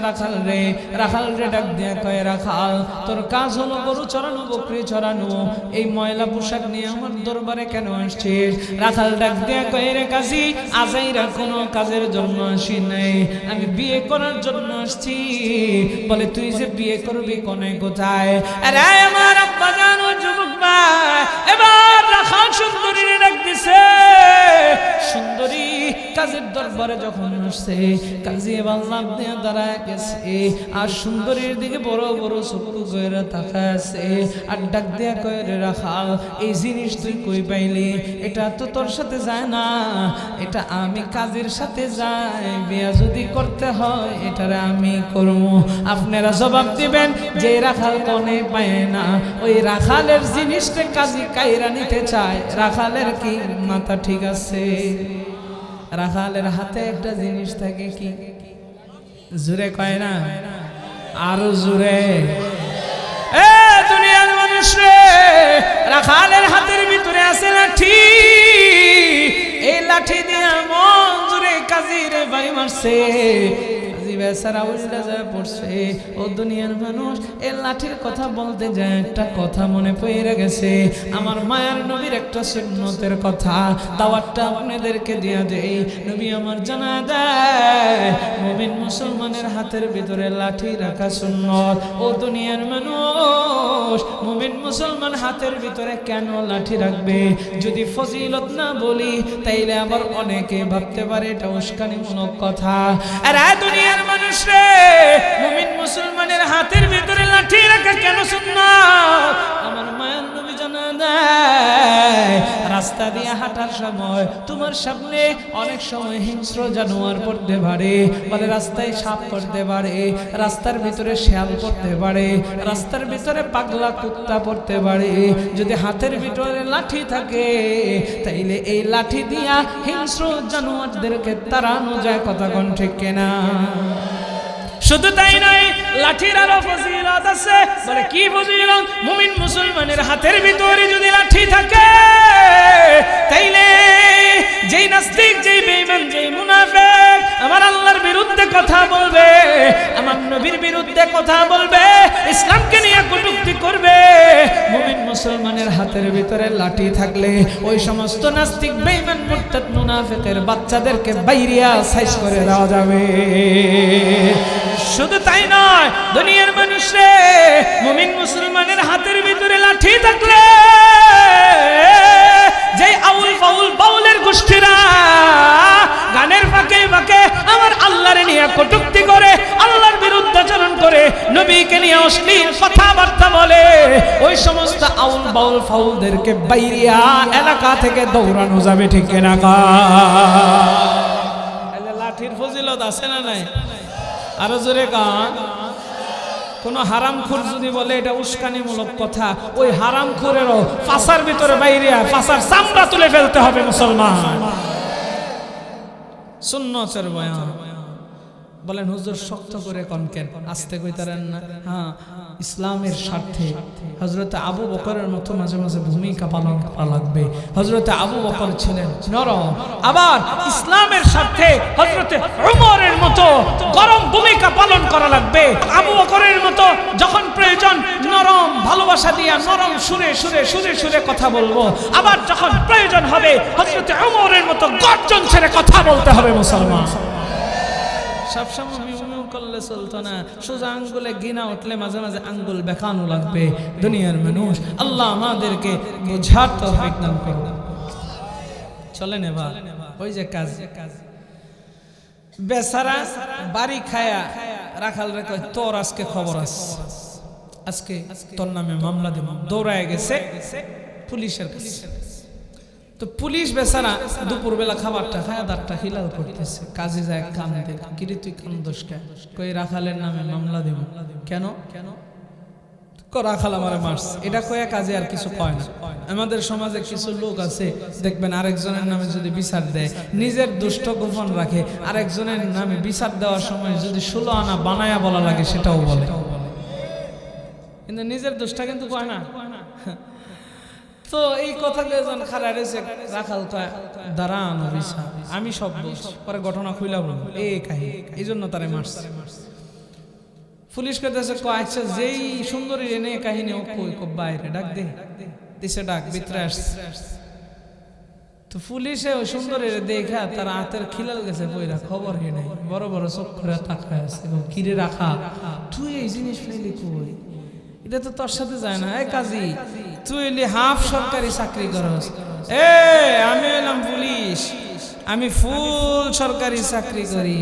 রাখাল রে ডাক দিয়ে কয়, রাখাল তোর কাজ হলো গরু চড়ানো, বকরি চড়ানো, এই ময়লা পোশাক নিয়ে আমার দরবারে কেন আসছিস? রাখাল ডাক দিয়ে কয়, রে কাজী আজাইরা কোনো কাজের জন্য আসি নাই, আমি বিয়ে করার জন্য আসছি। বলে তুই যে বিয়ে করবি কোনে কোথায়? আরে আমার আব্বা জানো যুবক ভাই। এবার রাখাল সুন্দরী ডাক দিছে। সুন্দরী কাজীর দরবারে যখন আসছে, কাজী এবার লাভ দিয়ে দাঁড়ায় গেছে, আর সুন্দরীর দিকে বড় বড় চক্ষু কইরা তাকায় আছে, আর ডাক দিয়া কয়, রে রাখাল এই জিনিস তুই কই পাইলি? এটা তো তোর সাথে যায় না, এটা আমি কাজীর সাথে যাই, বিয়া যদি করতে হয় এটারে আমি করবো। আপনারা জবাব দিবেন যে রাখাল কোনে পায় না, ওই রাখালের জিনিসটা কাজী কাইরা নিতে চায়। রাখালের কি মাথা ঠিক আছে? রাখালের হাতে একটা জিনিস থাকে, কি জুড়ে কয় না, আরো জুড়ে। এ দুনিয়ার মানুষ রে, রাখালের হাতের ভিতরে আছে লাঠি। এই লাঠি দিয়ে মন জুড়ে কাজীর ভাই মারছে। বেচারা উল্টা যায় পড়ছে। ও দুনিয়ার মানুষ, এই লাঠির কথা বলতে যায় একটা কথা মনে পড়ে গেছে, আমার মায়ার নবীর একটা সুন্নতের কথা, দাওয়াতটা আপনাদেরকে দিয়া দেই। নবী আমার জানা দেয় মুমিন মুসলমানের হাতের ভিতরে লাঠি রাখা সুন্নত। ও দুনিয়ার মানুষ, মুমিন মুসলমান হাতের ভিতরে কেন লাঠি রাখবে? যদি ফজিলত না বলি তাইলে আবার অনেকে ভাবতে পারে এটা উস্কানিমূলক কথা। আর দুনিয়ার মানুষ রে, মুমিন মুসলমানের হাতের ভিতরে লাঠি রাখা কেন সুন্নাত? আমার মায়ের নবী জানা দেয় রাস্তা দিয়ে হাঁটার সময় তোমার সামনে অনেক সময় হিংস্র জানোয়ার পড়তে পারে, বলে রাস্তায় সাপ পড়তে পারে, রাস্তার ভিতরে শেয়াল পড়তে পারে, রাস্তার ভিতরে পাগলা কুত্তা পড়তে পারে। যদি হাতের ভিতরে লাঠি থাকে তাইলে এই লাঠি দিয়া হিংস্র জানোয়ারদেরকে তাড়ানো যায়। কথা কোন ঠিক কিনা? শুধু তাই নয়, লাঠির আরো ফজিলত আছে। বলে কি ফজিলত? মুমিন মুসলমানের হাতের ভিতরে যদি লাঠি থাকে তাইলে যেই নাস্তিক, যেই বেঈমান, যেই মুনাফিক আমার আল্লাহর বিরুদ্ধে কথা বলবে, আমার নবীর বিরুদ্ধে কথা বলবে, ইসলামকে নিয়ে কটূক্তি করবে, মুমিন মুসলমানের হাতের ভিতরে লাঠি থাকলে ওই সমস্ত নাস্তিক, বেঈমান, মুরতাদ, মুনাফিকের বাচ্চাদেরকে বাইরিয়া সাইজ করে দেওয়া যাবে। শুধু তাই নয়, দুনিয়ার মানুষরে, মুমিন মুসলমানের হাতের ভিতরে লাঠি থাকলে যে আউল ফাউল বাউলের গোষ্ঠীরা গানের ফাঁকে ফাঁকে আমার আল্লাহরে নিয়ে কটূক্তি করে, আল্লাহর বিরুদ্ধাচরণ করে, নবীকে নিয়ে অশ্লীল কথাবার্তা বলে, ওই সমস্ত আউল বাউল ফাউলদেরকে বাইরিয়া এলাকা থেকে দৌড়ানো যাবে। ঠিক না? লাঠির ফজিলত আছে না নাই? আরো জোরে গান। কোন হারামখোর যদি বলে এটা উস্কানিমূলক কথা, ওই হারামখোরেরও ফাঁসার ভিতরে বাইরে ফাঁসার চামড়া তুলে ফেলতে হবে মুসলমান। সুন্নতের বয়ান বলেন হুজুর শক্ত করে কোন কেন, আস্তে কইতারেন না? হ্যাঁ, ইসলামের স্বার্থে হযরত আবু বকরের মতো মাঝে মাঝে ভূমিকা পালন করা লাগবে। হযরত আবু বকর ছিলেন নরম, আবার ইসলামের স্বার্থে হযরত ওমরের মতো গরম ভূমিকা পালন করা লাগবে। আবু বকরের মতো যখন প্রয়োজন নরম ভালোবাসা দিয়া নরম সুরে সুরে সুরে সুরে কথা বলবো, আবার যখন প্রয়োজন হবে হযরত ওমরের মতো গর্জন ছেড়ে কথা বলতে হবে। মুসলমান সবসময় মিউ করলে চলতো না, সোজা আঙ্গুলে গিনা উঠলে মাঝে মাঝে আঙ্গুল বেঁকানো লাগবে। দুনিয়ার মানুষ, আল্লাহ আমাদেরকে বোঝার তৌফিক দান করুন। চলেন এবার ওই যে কাজ, বেচারা বাড়ি খায়া রাখাল রে কয় তোর আজকে খবর আছে, আজকে তোর নামে মামলা দেব। দৌড়ায় গেছে পুলিশের কাছে। তো পুলিশ বেচারা দুপুরবেলা খাবারটা খায়, দাঁতটা হিলাল করতেছে। কাজে যায় কান্দে, কিরে তুই কান্দোস কেন? কই রাখালের নামে মামলা দেব। কেন? রাখাল আমারে মারছে, এটা কয়ে কাজে আর কিছু কয় না। আমাদের সমাজে কিছু লোক আছে দেখবেন আরেকজনের নামে যদি বিচার দেয়, নিজের দুষ্ট গোপন রাখে, আরেকজনের নামে বিচার দেওয়ার সময় যদি 16 আনা বানায়া বলা লাগে সেটাও বলে, কিন্তু নিজের দোষটা কিন্তু কয় না। তো এই কথাগুলো যখন খারাপ হয়েছে, রাখাল কয় দাঁড়ান বিচার, আমি সব দোষ, পরে ঘটনা খুইলা বলবো এই কাহিনী, এই জন্য তারে মারছে। পুলিশ করতেছে কয় আচ্ছা যেই সুন্দরী এনে কাহিনী ও কই বাইরে ডাক দে, দিছে ডাক, ভিতরে আসছে। তো পুলিশে ওই সুন্দরী দেখা তার হাতের খিলাল গেছে বইরা, খবর হে নাই, বড় বড় চোখ করে তাকায় আছে। কিরে রাখা, তুই এই জিনিস ফেলি কই? এটা তো তোর সাথে যায় না। এই কাজী, তুই এলি হাফ সরকারি চাকরি করস, আমি এলাম পুলিশ, আমি ফুল সরকারি চাকরি করি,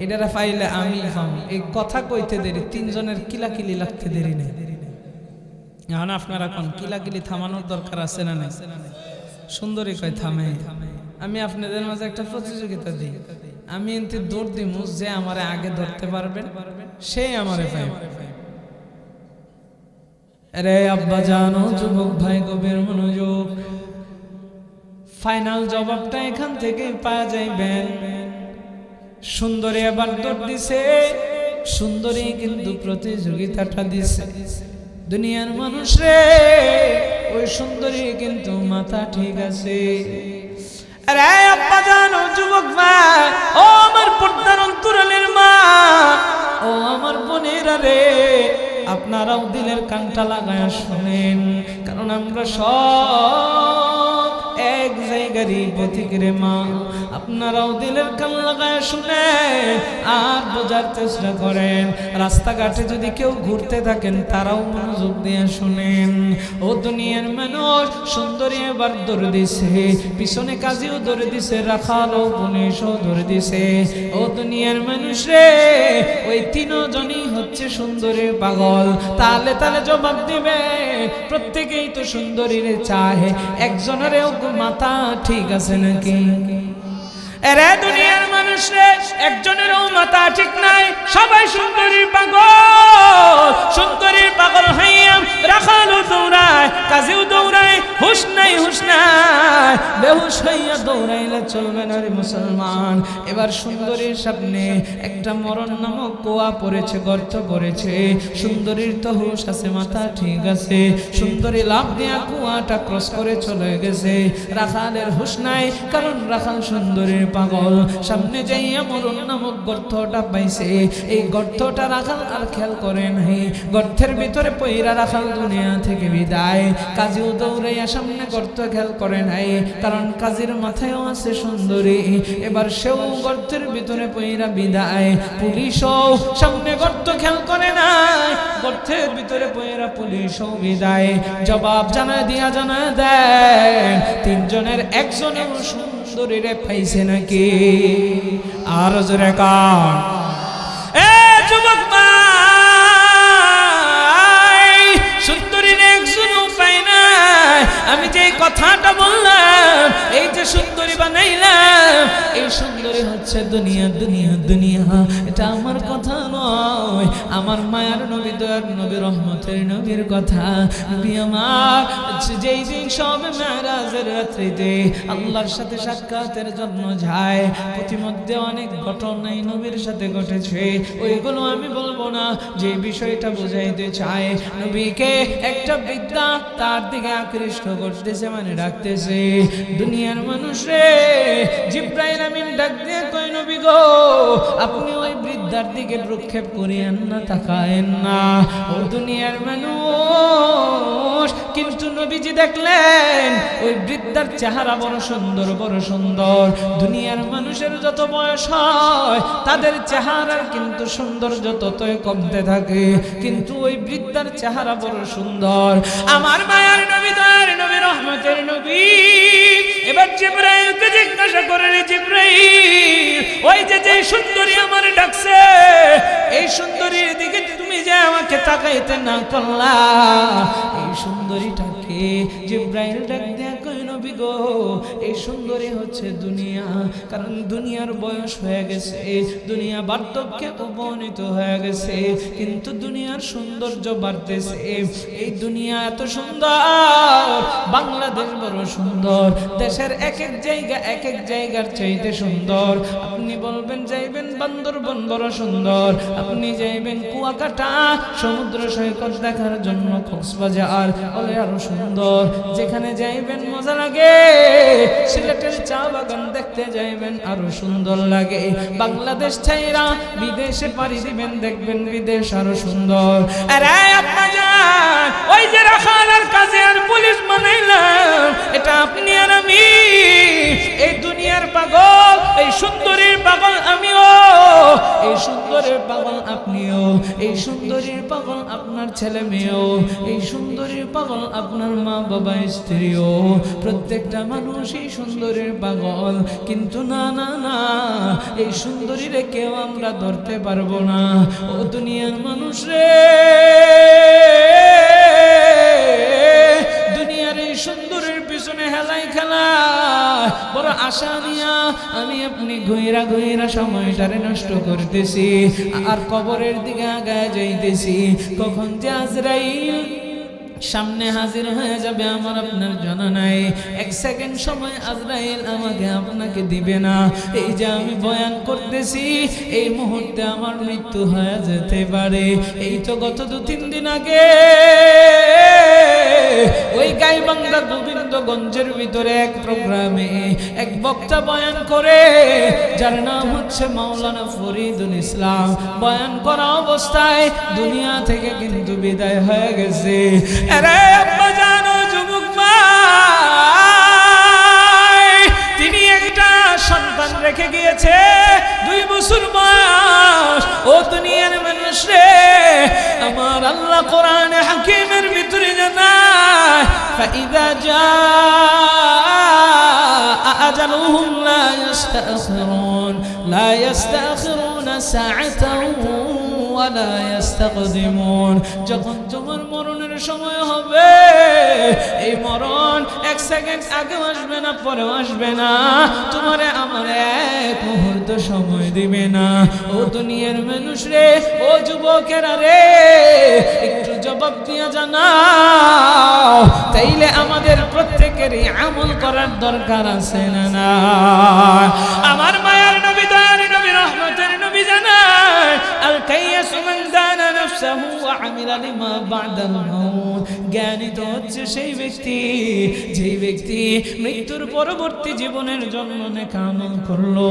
এটারা পাইলে আমি পাম। এই কথা কইতে দেরি, তিনজনের কিলাকিলি লাগতে দেরি নেই। এখন আপনারা কোন কিলাকিলি থামানোর দরকার আছে না নাই? সুন্দরী কয় থামে। আমি আপনাদের মাঝে একটা প্রতিযোগিতা দিই, আমি এনতে দৌড় দিব, যে আমারে আগে ধরতে পারবেন সেই আমারে পাইবে। আরে আব্বা জানো, যুবক ভাই গভীর মনোযোগ, ফাইনাল জবাবটা এখান থেকে পাওয়া যাইবেন। সুন্দরী আবার দৌড় দিছে, সুন্দরী কিন্তু প্রতিযোগিতাটা দিছে। দুনিয়ার মানুষ রে, ওই সুন্দরী কিন্তু মাথা ঠিক আছে। আরে আব্বা জানো, যুবক ভাই, ও আমার পর্দার অন্তরালের মা, ও আমার বোনেরা রে, আপনারাও দিলের কানটা লাগায়া শুনেন, কারণ আমরা সব এক জায়গারই পথিক রে মা। আপনারাও দিলের কান লাগায়া শুনেন আর বোঝার চেষ্টা করেন। রাস্তাঘাটে যদি কেউ ঘুরতে থাকেন তারাও মনোযোগ দিয়ে শুনেন। ও দুনিয়ার মানুষ, সুন্দরী এবার দৌড় দিছে, পিছনে কাজীও দৌড় দিছে, রাখালও পুলিশও দৌড় দিছে। ও দুনিয়ার মানুষ রে, ওই তিনজনই হচ্ছে সুন্দরীর পাগল। তালে তালে জবাব দিবে, প্রত্যেকেই তো সুন্দরীরে চায়, একজনেরও মাথা ঠিক আছে নাকি? এরে দুনিয়ার মানুষ রে, একজনেরও মাথা ঠিক নাই, সবাই সুন্দরীর পাগল। সুন্দরীর পাগল হইয়া রাখালও দৌড়ায়, কাজীও দৌড়ায়, হুশ নাই হুশ নাই, বেহুশ হইয়া দৌড়াইলে চলবে না রে মুসলমান। এবার সুন্দরীর সামনে একটা মরণ নামক কুয়া পড়েছে, গর্ত পড়েছে। সুন্দরীর তো হুশ আছে, মাথা ঠিক আছে, সুন্দরী লাফ দিয়া কুয়াটা ক্রস করে চলে গেছে। রাখালের হুশ নাই, কারণ রাখাল সুন্দরীর পাগল। সামনে যাইয়া মরণ নামক গর্তটা পাইছে, এই গর্তটা রাখাল আর খেয়াল করে নাই। গর্তের ভিতরে পইরা রাখাল দুনিয়া থেকে বিদায়। কাজীও দৌড়াইয়া সামনে গর্ত খেয়াল করে নাই, কারণ কাজীর মাথায়ও আছে সুন্দরী। এবার সেও গর্তের ভিতরে পইরা বিদায়। পুলিশও সামনে গর্ত খেয়াল করে নাই, গর্তের ভিতরে পইরা পুলিশও বিদায়। জবাব জানা দিয়া জানা দেন, তিনজনের একজনেও সুন্দরীরে পাইছে নাকি? আর জোরে কান, এ যুবক ভাই, সুন্দরীর একজনও পাই নাই। আমি যে কথাটা বললাম, এই যে সুন্দরী বানাইলাম, এই সুন্দরী হচ্ছে হচ্ছে দুনিয়া দুনিয়া দুনিয়া। এটা আমার কথা নয়, আমার মায়ার নবী, দয়ার নবী, রহমতের নবীর কথা। নবী আমার যেই দিন সবে মেরাজের রাত্রিতে আল্লাহর সাথে সাক্ষাতের জন্য যায়, প্রতিমধ্যে অনেক ঘটনাই নবীর সাথে ঘটেছে, ওইগুলো আমি বলবো না। যে বিষয়টা বোঝাইতে চায়, নবীকে একটা বৃদ্ধা তার দিকে আকৃষ্ট করতেছে, মানে ডাকতেছে, দুনিয়ার মানুষ রে। জিবরাইল আমিন ডাক দিয়ে কই, নবী গো, আপনি ওই বৃদ্ধার দিকে প্রক্ষেপ করিয়েন না, তাকায়েন না, ও দুনিয়ার মানুষ। কিন্তু নবীজি দেখলেন ওই বৃদ্ধার চেহারা বড় সুন্দর, বড় সুন্দর। দুনিয়ার মানুষের যত বয়স হয় তাদের চেহারার কিন্তু সৌন্দর্য ততই কমতে থাকে, কিন্তু ওই বৃদ্ধার চেহারা বড় সুন্দর। আমার মায়ার নবী, দয়ার নবী, রহমতের নবী এবার জিবরাইলকে জিজ্ঞাসা করে, জিবরাইল, ওই যে সুন্দরী আমার ডাকছে, এই সুন্দরীর দিকে তুমি যে আমাকে তাকাইতে না করলা, এই সুন্দরীটাকে? জিবরাইল ডাক দেয়া কই, নবী গো, এই সুন্দরী হচ্ছে দুনিয়া। কারণ দুনিয়ার বয়স হয়ে গেছে, দুনিয়া বার্ধক্যে উপনীত হয়ে গেছে, কিন্তু দুনিয়ার সৌন্দর্য বাড়তেছে। এই দুনিয়া এত সুন্দর, বাংলাদেশ বড় সুন্দর, দেশের এক এক জায়গা এক এক জায়গার চাইতে সুন্দর। আপনি বলবেন যাইবেন বান্দরবন বড় সুন্দর, আপনি যাইবেন কুয়াকাটা সমুদ্র সৈকত দেখার জন্য কক্সবাজার বলে আরো সুন্দর। যেখানে যাইবেন মজা লাগে, সিলেটের চা বাগান দেখতে যাইবেন আরো সুন্দর লাগে। বাংলাদেশ ছাইরা বিদেশে পাড়ি দিবেন, দেখবেন বিদেশ আরো সুন্দর। আরে আপা জান, ওই যে রাখাল আর কাজী আর পুলিশ বানাইলাম, এটা আপনি আর আমি। এই দুনিয়ার পাগল, এই সুন্দরীর পাগল আমিও, এই সুন্দরীর পাগল আপনিও, এই সুন্দরীর পাগল আপনার ছেলে মেয়েও, এই সুন্দরীর পাগল আপনার মা বাবা স্ত্রীও। প্রত্যেকটা মানুষ এই সুন্দরীর পাগল, কিন্তু না না না, এই সুন্দরীরে কেউ আমরা ধরতে পারবো না। ও দুনিয়ার মানুষ রে, দুনিয়ার এই সুন্দরীর পিছনে হেলাই খেলা বড় আশা নিয়া আমি আপনি ঘুইরা ঘুইরা সময়টারে নষ্ট করতেছি, আর কবরের দিকে আগায় যাইতেছি। কখন যে আজরাইল সামনে হাজির হয়ে যাবে আমার আপনার জানা নাই। এক সেকেন্ড সময় আজরাইল আমাকে আপনাকে দিবে না। এই যে আমি বয়ান করতেছি, এই মুহূর্তে আমার মৃত্যু হয়ে যেতে পারে। এই তো গত 2-3 দিন আগে ওই গাইবান্ধা গোবিন্দগঞ্জের ভিতরে এক প্রোগ্রামে এক বক্তা বয়ান করে, যার নাম হচ্ছে মাওলানা ফরিদুল ইসলাম, বয়ান করা অবস্থায় দুনিয়া থেকে কিন্তু বিদায় হয়ে গেছে। আরে আব্বা জানো, যুবক ভাই, তিনি একটা সন্তান রেখে গিয়েছে 2 বছর বয়স। ও দুনিয়ার মানুষ রে, আমার আল্লাহ কোরআনে হাকিমের ভিতরে জানায়, ফাইদা জাআ আজালুহুম লা ইস্তাখিরুন সাআতান ওয়া লা ইস্তাকদিমুন। যখন তোমার মরণের সময় হবে, এই মরণ 1 সেকেন্ড আগে আসবে না, পরে আসবে না, তোমারে আমার 1 মুহূর্ত সময় দিবে না। ও দুনিয়ার মানুষ রে, ও যুবকেরা রে, একটু জবাব দিয়া জানাও, তাইলে আমাদের প্রত্যেকেরই আমল করার দরকার আছে না না? আমার মায়ার নবী, দয়ার নবী, রহমতের নবী জানায়, আল কাইয়াসু মান দানা নাফসাহু ওয়া আমিলা লিমা বা'দাল মাউত। জ্ঞানী তো হচ্ছে সেই ব্যক্তি, যেই ব্যক্তি মৃত্যুর পরবর্তী জীবনের জন্য নেক আমল করলো।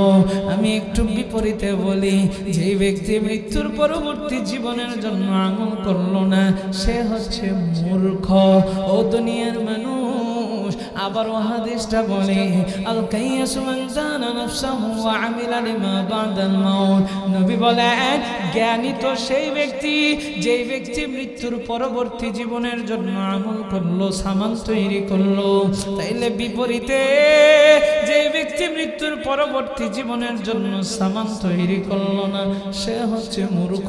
আমি একটু বিপরীতে বলি, যেই ব্যক্তি মৃত্যুর পরবর্তী জীবনের জন্য আমল করলো না, সে হচ্ছে মূর্খ। ও দুনিয়ার মানুষ, আবার হাদিসটা বলে, আল কাইয়াসু মান দানা নাফসাহু ওয়া আমিলা লিমা বা'দাল মাউত। নবী বলেন, জ্ঞানী তো সেই ব্যক্তি, যেই ব্যক্তি মৃত্যুর পরবর্তী জীবনের জন্য আমল করলো, সামান তৈরি করলো। তাইলে বিপরীতে যে ব্যক্তি মৃত্যুর পরবর্তী জীবনের জন্য সামান তৈরি করলো না, সে হচ্ছে মূর্খ।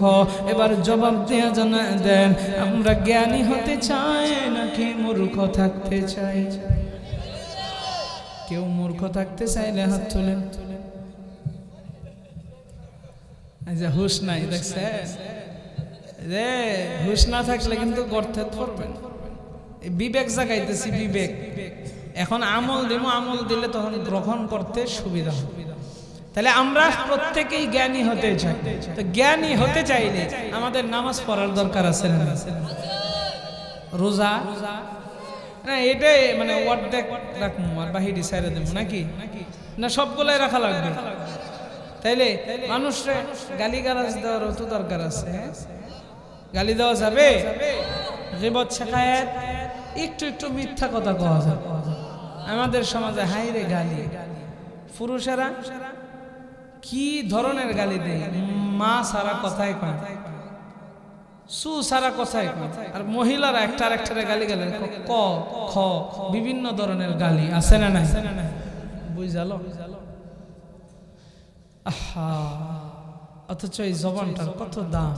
এবার জবাব দেয়া জানা দেন, আমরা জ্ঞানী হতে চাই নাকি মূর্খ থাকতে চাই? কেউ মূর্খ থাকতে চাইলে হাত তোলেন। যে হুশ নাই, দেখছেন রে, হুশ না থাকলে কিন্তু গর্তে পড়বেন। বিবেক জাগাইতেছি, বিবেক। এখন আমল দিব, আমল দিলে তখন গ্রহণ করতে সুবিধা হবে। তাহলে আমরা প্রত্যেকেই জ্ঞানী হতে চাই। তো জ্ঞানী হতে চাইলে আমাদের নামাজ পড়ার দরকার আছে না? রোজা না, এটাই মানে অর্ধেক রাখবো আর বাহিরে সাইরে দেবো নাকি? না সবগুলাই রাখা লাগবে? তাইলে মানুষরে গালি গালাজ দেওয়ার তো দরকার আছে। গালি দেওয়া যাবে, গীবত শিকায়েত, একটু একটু মিথ্যা কথা কওয়া যাবে। আমাদের সমাজে হাইরে গালি, পুরুষেরা কি ধরনের গালি দেয়, মা সারা কথাই কয়, সু সারা কথাই কয়। আর মহিলারা একটা আরেকটারে গালি গালে, ক খ বিভিন্ন ধরনের গালি আছে না নাই? বুঝালো? আহা, অথচ এই জবানটার কত দাম।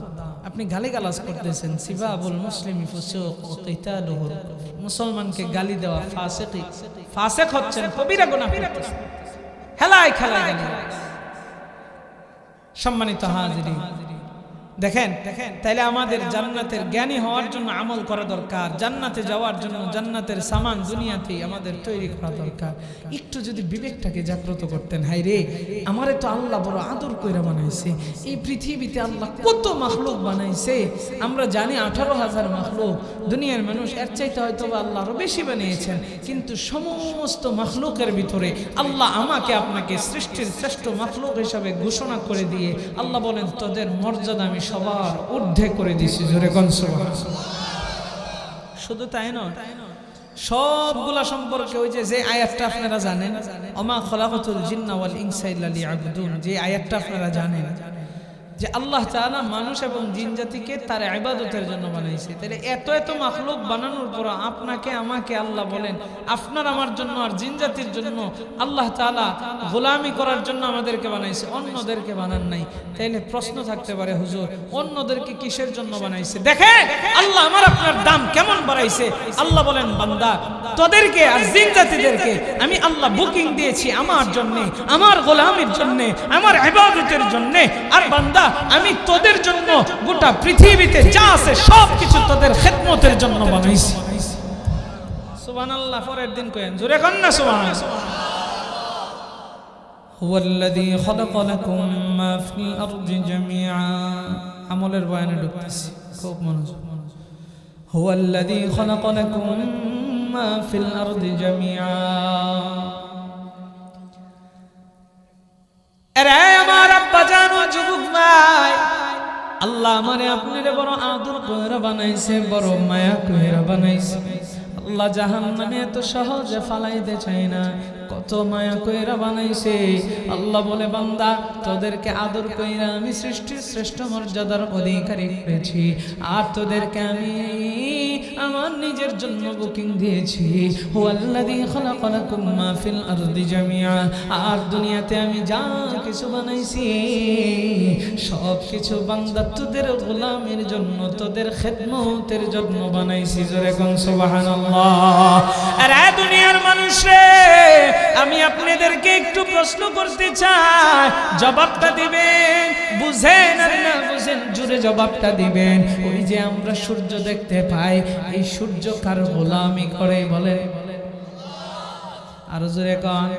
আপনি গালিগালাজ করতেছেন, সিবাবুল মুসলিমি ফুসুক ওয়া কিতালুহু, মুসলমানকে গালি দেওয়া ফাসিকি, ফাসিক হচ্ছেন, কবিরা গুনাহ করতেছেন, হেলায় খেলায় গালি। সম্মানিত হাজিরিন, দেখেন তাইলে আমাদের জান্নাতের জ্ঞানী হওয়ার জন্য আমল করা দরকার। জান্নাতে যাওয়ার জন্য জান্নাতের সামান দুনিয়াতেই আমাদের তৈরি করা দরকার। একটু যদি বিবেকটাকে জাগ্রত করতেন, হাই রে, আমারে তো আল্লাহ বড় আদর কইরা বানাইছে। এই পৃথিবীতে আল্লাহ কত মাখলুক বানাইছে, আমরা জানি 18,000 মাখলুক। দুনিয়ার মানুষ এর চাইতে হয়তো আল্লাহ আরো বেশি বানিয়েছেন, কিন্তু সমস্ত মাখলুকের ভিতরে আল্লাহ আমাকে আপনাকে সৃষ্টির শ্রেষ্ঠ মাখলুক হিসাবে ঘোষণা করে দিয়ে আল্লাহ বলেন, তোদের মর্যাদা আমি সবার ঊর্ধ্বে করে দিয়েছি। জোরে কোন সুবহানাল্লাহ। শুধু তাই নয়, সবগুলা সম্পর্কে ওই যে আয়াতটা আপনারা জানেন, ওমা খলাকাতুল জিন্না ওয়াল ইনসা ইল্লা লিয়াবুদুন, যে আয়াতটা আপনারা জানেন যে আল্লাহ তাআলা মানুষ এবং জিন জাতিকে তার ইবাদতের জন্য বানাইছে। তাহলে এত এত মাখলুক বানানোর পর আপনাকে আমাকে আল্লাহ বলেন আপনার আমার জন্য আর জিন জাতির জন্য আল্লাহ তাআলা গোলামি করার জন্য আমাদেরকে বানাইছে, অন্যদেরকে বানান নাই। তাইলে প্রশ্ন থাকতে পারে, হুজুর অন্যদেরকে কিসের জন্য বানাইছে? দেখেন আল্লাহ আমার আপনার দাম কেমন বাড়াইছে। আল্লাহ বলেন, বান্দা তোদেরকে আর জিন জাতিদেরকে আমি আল্লাহ বুকিং দিয়েছি আমার জন্য, আমার গোলামির জন্য, আমার ইবাদতের জন্য। আর বান্দা আমি তোদের জন্য গোটা পৃথিবীতে যা আছে সব কিছু তোদের খেদমতের জন্য বানাইছি। সুবহানাল্লাহ। পরের দিন কইেন, জোরে কোন না সুবহানাল্লাহ। হুয়াল্লাযী খালাকা লাকুম মা ফিল আরদি জামিআ। আমলের বয়ানে ঢুকতেছি, খুব মনোযোগ। হুয়াল্লাযী খালাকা লাকুম মা ফিল আরদি জামিআ। আরে আমার আব্বা জানো যুবক ভাই, আল্লাহ আমারে আপনারে বড় আদর কইরা বানাইছে, বড় মায়া কইরা বানাইছে। আল্লাহ জাহান্নামে এত সহজে ফালাইতে চায় না, কত মায়া কইরা বানাইছে। আল্লাহ বলে, বান্দা তোদেরকে আদর কইরা আমি সৃষ্টির শ্রেষ্ঠ মর্যাদার অধিকারী করেছি, আর তোদেরকে আমি আমার নিজের জন্য বুকিং দিয়েছি। হুয়াল্লাযী খালাকা লাকুম মা ফিল আরদি জামিআ। আর দুনিয়াতে আমি যা কিছু বানাইছি সব কিছু বান্দা তোদের গোলামের জন্য, তোদের খেদমতের জন্য বানাইছি। জোরে কোন সুবহানাল্লাহ। আরে দুনিয়ার মানুষ রে, আমি আপনাদেরকে একটু প্রশ্ন করতে চাই, জবাবটা দিবেন। বুঝেন আর না বুঝেন জোরে জবাবটা দিবেন। ওই যে আমরা সূর্য দেখতে পাই, এই সূর্য কার গোলামি করে বলে? আর জোরে কোন।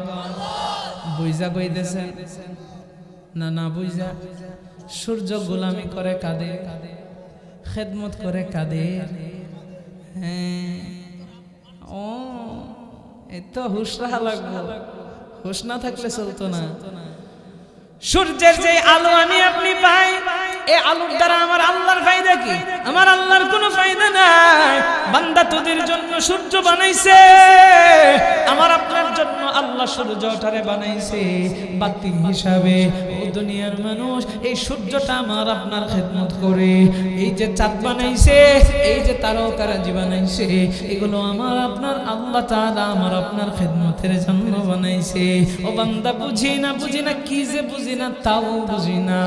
বুঝা কইতেছেন না? না বুঝা। সূর্য গোলামি করে কাদের? খেদমত করে কাদের? হ্যাঁ, ও এত হুশ রাখা লাগবে, হুশ না থাকলে চলতো না। সূর্যের যে আলো আমি আপনি পাই, এই আলোর দ্বারা আমার আল্লাহর ফায়দা কি? আমার আল্লাহর কোনো ফায়দা নাই। বান্দা তোদের জন্য সূর্য বানাইছে, আমার আপনার জন্য আল্লাহ সূর্যটারে বানাইছে বাতি হিসাবে। ও দুনিয়ার মানুষ, এই সূর্যটা আমার আপনার খেদমত করে। এই যে চাঁদ বানাইছে, এই যে তারকারাজি বানাইছে, এগুলো আমার আপনার আল্লাহ তাআলা আমার আপনার খেদমতের জন্য বানাইছে। ও বান্দা বুঝি না, বুঝি না, কি যে বুঝি না, তাও বুঝি না,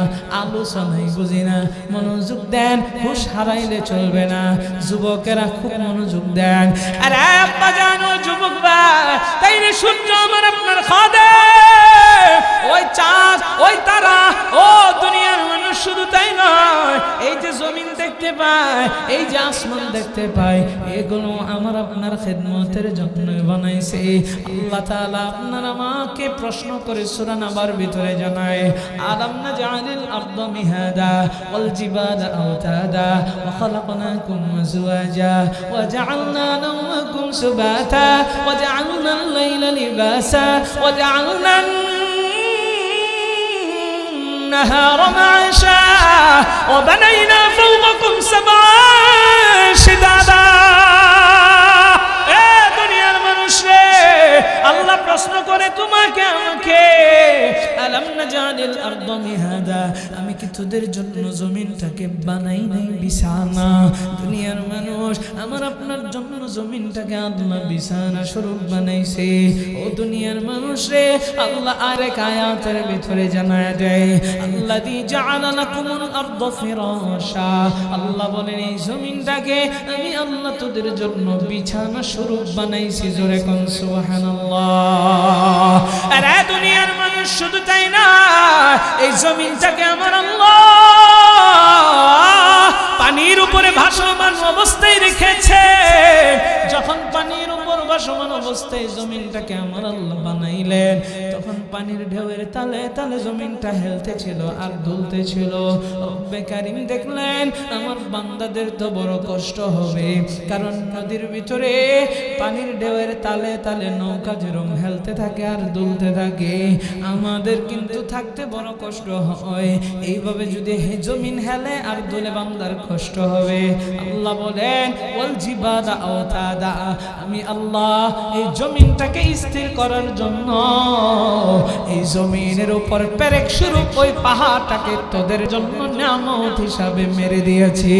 আলোচনাই বুঝি না। মনোযোগ দেন, হুশ হারাইলে চলবে না। যুবকেরা খুব মনোযোগ দেন। আরে আব্বা জানো যুবক ভাই, তাইলে সূর্য আমার আপনার খাদেম, ওই চাঁদ, ওই তারা, ও দুনিয়ার মানুষ পায়, এই যে আসমান দেখতে পায়, এগুলো আমার আপনার খেদমতের জন্য বানাইছে। আল্লাহ তাআলা আপনার আমাকে প্রশ্ন করে সূরা নাবার ভিতরে জানায়, আলাম নাজআলিল আরদা মিহাদা ওয়াল জিবালা আওতাদা ওয়া খালাকনাকুম আজওয়াজা ওয়া জাআলনা নাওমাকুম সুবাতা ওয়া জাআলনা আল-লাইলা লিবাসা ওয়া জাআলনা النهار معاشا وبنينا فوقكم سبعا شدادا। দুনিয়ার মানুষ রে, আল্লাহ প্রশ্ন করে তোমাকে আমাকে, আলাম নাজআলিল আরদা মিহাদা, আমি কি তোদের জন্য জমিনটাকে বানাই নাই বিছানা? দুনিয়ার মানুষ, আমার আপনার জন্য জমিনটাকে আল্লাহ বিছানা স্বরূপ বানাইছে। ও দুনিয়ার মানুষ রে, আল্লাহ আরেক আয়াতের ভিতরে জানায় দেয়, আল্লাযী জাআলা লাকুমুল আরদা ফিরাশা, আল্লাহ বলেন এই জমিনটাকে আমি আল্লাহ তোদের জন্য বিছানা স্বরূপ বানাইছি। জোরে কোন সুবহানাল্লাহ। আরে দুনিয়ার মানুষ, শুধু তাই না, এই জমিনটাকে আমার আল্লাহ পানির উপরে ভাসমান অবস্থায় রেখেছে। যখন পানির উপর ভাসমান অবস্থায় জমিনটাকে আমার আল্লাহ বানাইলেন, তখন পানির ঢেউয়ের তালে তালে জমিনটা হেলতেছিল আর দুলতেছিল। রব্বে কারীম দেখলেন আমার বান্দাদের তো বড় কষ্ট হবে, কারণ নদীর ভিতরে পানির ঢেউয়ের তালে তালে নৌকা যেরকম হেলতে থাকে আর দুলতে থাকে, আমাদের কিন্তু থাকতে বড় কষ্ট হয়। এইভাবে যদি জমিন হেলে আর দুলে বান্দার কষ্ট হবে। আল্লাহ বলেন, ওয়াল জিবালা আওতাদা, আমি আল্লাহ এই জমিনটাকে স্থির করার জন্য এই জমিনের উপর পেরেক স্বরূপ ওই পাহাড়টাকে তোদের জন্য নিয়ামত হিসাবে মেরে দিয়েছি।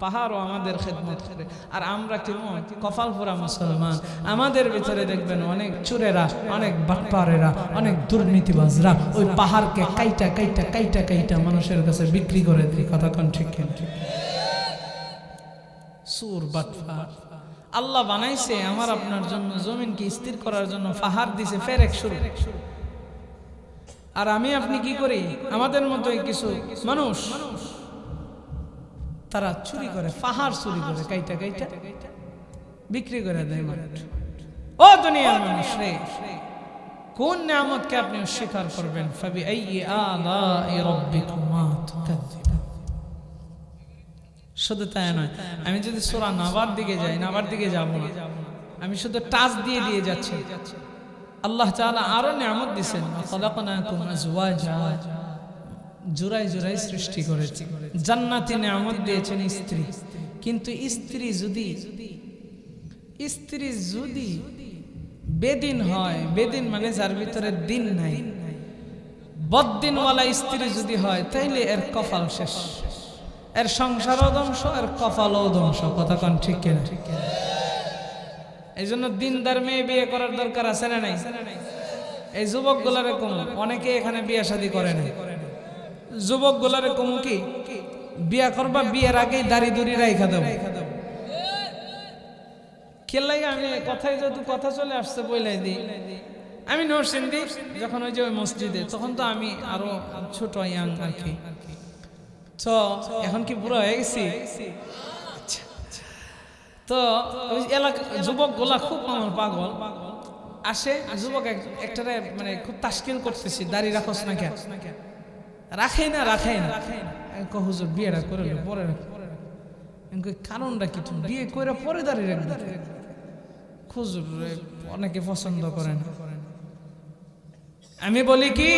পাহাড়ও আমাদের খেদমত করে। আর আমরা কেমন কপাল পোড়া মুসলমান, আমাদের ভিতরে দেখবেন অনেক চোরেরা, অনেক বাটপারেরা, অনেক দুর্নীতিবাজরা ওই পাহাড়কে কাইটা কাইটা কাইটা কাইটা মানুষের কাছে বিক্রি করে দেয়। কথা কোন ঠিক কিনা? সুর বাটপার। আল্লাহ বানাইছে আমার আপনার জন্য জমিনকে স্থির করার জন্য, পাহাড় দিছে ফেরেক শুরু। আর আমি আপনি কি করি? আমাদের মতোই কিছু মানুষ তারা চুরি করে, পাহাড় চুরি করে কাইটা কাইটা বিক্রি করে দেয় মানুষ। ও দুনিয়ার মানুষ রে, কোন নিয়ামতকে আপনি অস্বীকার করবেন? ফাবিআইয়ি আলাই রাব্বিকুমা তুকাযযিবান। শুধু তাই নয়, আমি যদি সূরা নাবার দিকে যাই, নাবার দিকে যাব না, আমি শুধু টাচ দিয়ে দিয়ে যাচ্ছি। আল্লাহ তাআলা আরো নিয়ামত দিবেন, খালাকনাকুম আজওয়াজা, জোড়ায় জোড়ায় সৃষ্টি করেছি। জান্নাতি নিয়ামত দিয়েছেন স্ত্রী, কিন্তু স্ত্রী যদি বেদিন হয়, বেদিন মানে যার ভিতরে দিন নাই, বদ্দিনওয়ালা স্ত্রী যদি হয়, তাইলে এর কপাল শেষ, এর সংসারও ধ্বংস, এর কপালও ধ্বংস। কথা কোন ঠিক কিনা? এই জন্য দিনদার মেয়ে বিয়ে করার দরকার আছে না নাই? এই যুবক গুলার কম, অনেকে এখানে বিয়ে শাদী করে না। যুবক গুলারে কমু কি, বিয়া করবা, বিয়ের আগেই দাড়ি দুড়ি রাইখা দেব। খেলাই আমি কথায় যেহেতু কথা চলে আসছে বইলাই দিই, আমি নরসিংদী যখন ওই যে ওই মসজিদে, তখন তো আমি আরো ছোট ইয়াং আর কি। তো এখন কি বুড়ো হয়ে গেছি। তো ওই এলাকা যুবক গুলা খুব আমার পাগল আসে। যুবক একটারে মানে খুব তাশকিল করতেছি, দাড়ি রাখোস না কেন? রাখাই না হুজুর বিয়েটা করে পরে কারণটা কি? তুমি বিয়ে করে পরে দাঁড়িয়ে রাখবে? হুজুর অনেকে পছন্দ করে না। আমি বলি কি,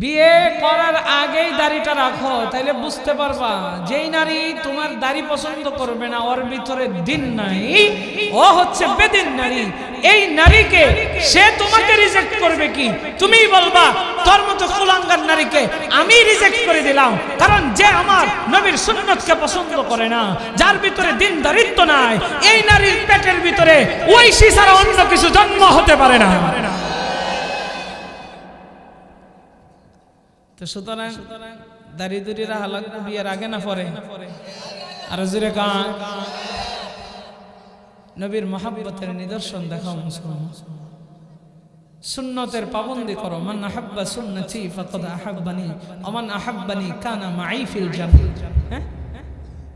বিয়ে করার আগেই দাড়িটা রাখো, তাইলে বুঝতে পারবা যেই নারী তোমার দাড়ি পছন্দ করবে না, ওর ভিতরে দিন নাই, ও হচ্ছে বেদিন নারী। এই নারীকে সে তোমাকে রিজেক্ট করবে কি? তুমিই বলবা তোর মতো কুলাঙ্গার নারীকে আমি রিজেক্ট করে দিলাম, কারণ যে আমার নবীর সুন্নতকে পছন্দ করে না, যার ভিতরে দিন দারিত্ব নাই, এই নারীর পেটের ভিতরে ঐশী ছাড়া অন্য কিছু জন্ম হতে পারে না। তো সুতরাং দাড়ি দুড়ি রাখা লাগবে বিয়ের আগে না পরে? আর জোরে কান। নবীর মহাব্বতের নিদর্শন দেখাও মুসলমান। সুন্নতের পাবন্দি করো। মান আহাব্বা সুন্নতি ফাকাদ আহাব্বানি ওয়া মান আহাব্বানি কানা মাই ফিল জান্নাহ। হ্যাঁ,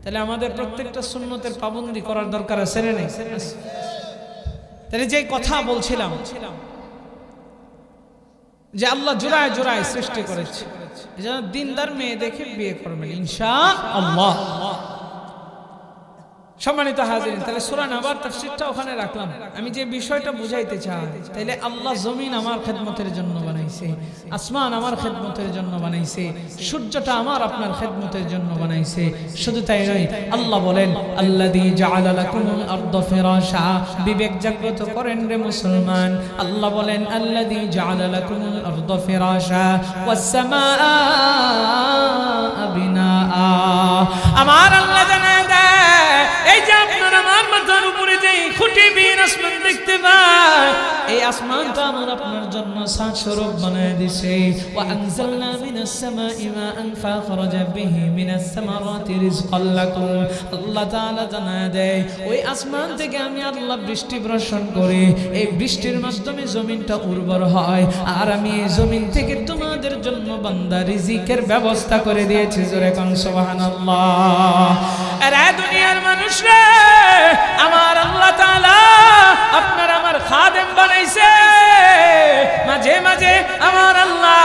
তাহলে আমাদের প্রত্যেকটা সুন্নতের পাবন্দি করার দরকার আছে না নেই? তাহলে যে কথা বলছিলাম যে আল্লাহ জোড়ায় জোড়ায় সৃষ্টি করেছে, এজন্য দিনদার মেয়ে দেখে বিয়ে করবেন ইনশাআল্লাহ। সম্মানিত হাজিরিন, তাহলে সূরা নাবার তাফসীরটা ওখানে রাখলাম। আমি যে বিষয়টা বুঝাইতে চাই, তাইলে আল্লাহ জমিন আমার খেদমতের জন্য বানাইছে, আসমান আমার খেদমতের জন্য বানাইছে, সূর্যটা আমার আপনার খেদমতের জন্য বানাইছে। শুধু তাই নয়, আল্লাহ বলেন আল্লাযী জাআলা লাকুমুল আরদা ফিরাশা, বিবেক জাগ্রত করেন রে মুসলমান। আল্লাহ বলেন আল্লাযী জাআলা লাকুমুল আরদা ফিরাশা ওয়াস সামাআ বিনাআ। আমার আল্লাহ জানায় দেয়, এই যে আপনার আমার মাথার উপরে যে খুঁটি বিহীন আসমান দেখতে পায়, এই আসমানটা আমার আপনার জন্য ছাদ স্বরূপ বানায় দিয়েছে। ওয়া আনজালনা মিনাস সামাই মাআন ফাখরাজা বিহি মিনাস সামারাতি রিজকাল লাকুম। আল্লাহ তাআলা জানায় দেয়, ওই আসমান থেকে আমি আল্লাহ বৃষ্টি বর্ষণ করি, এই বৃষ্টির মাধ্যমে জমিনটা উর্বর হয়, আর আমি এই জমিন থেকে তোমাদের জন্য বান্দা রিজিকের ব্যবস্থা করে দিয়েছি। জোরে কোন সুবহানাল্লাহ। আরে দুনিয়ার মানুষ রে, আমার আল্লাহ তাআলা আপনার আমার খাদেম বানাইছে। মাঝে মাঝে আমার আল্লাহ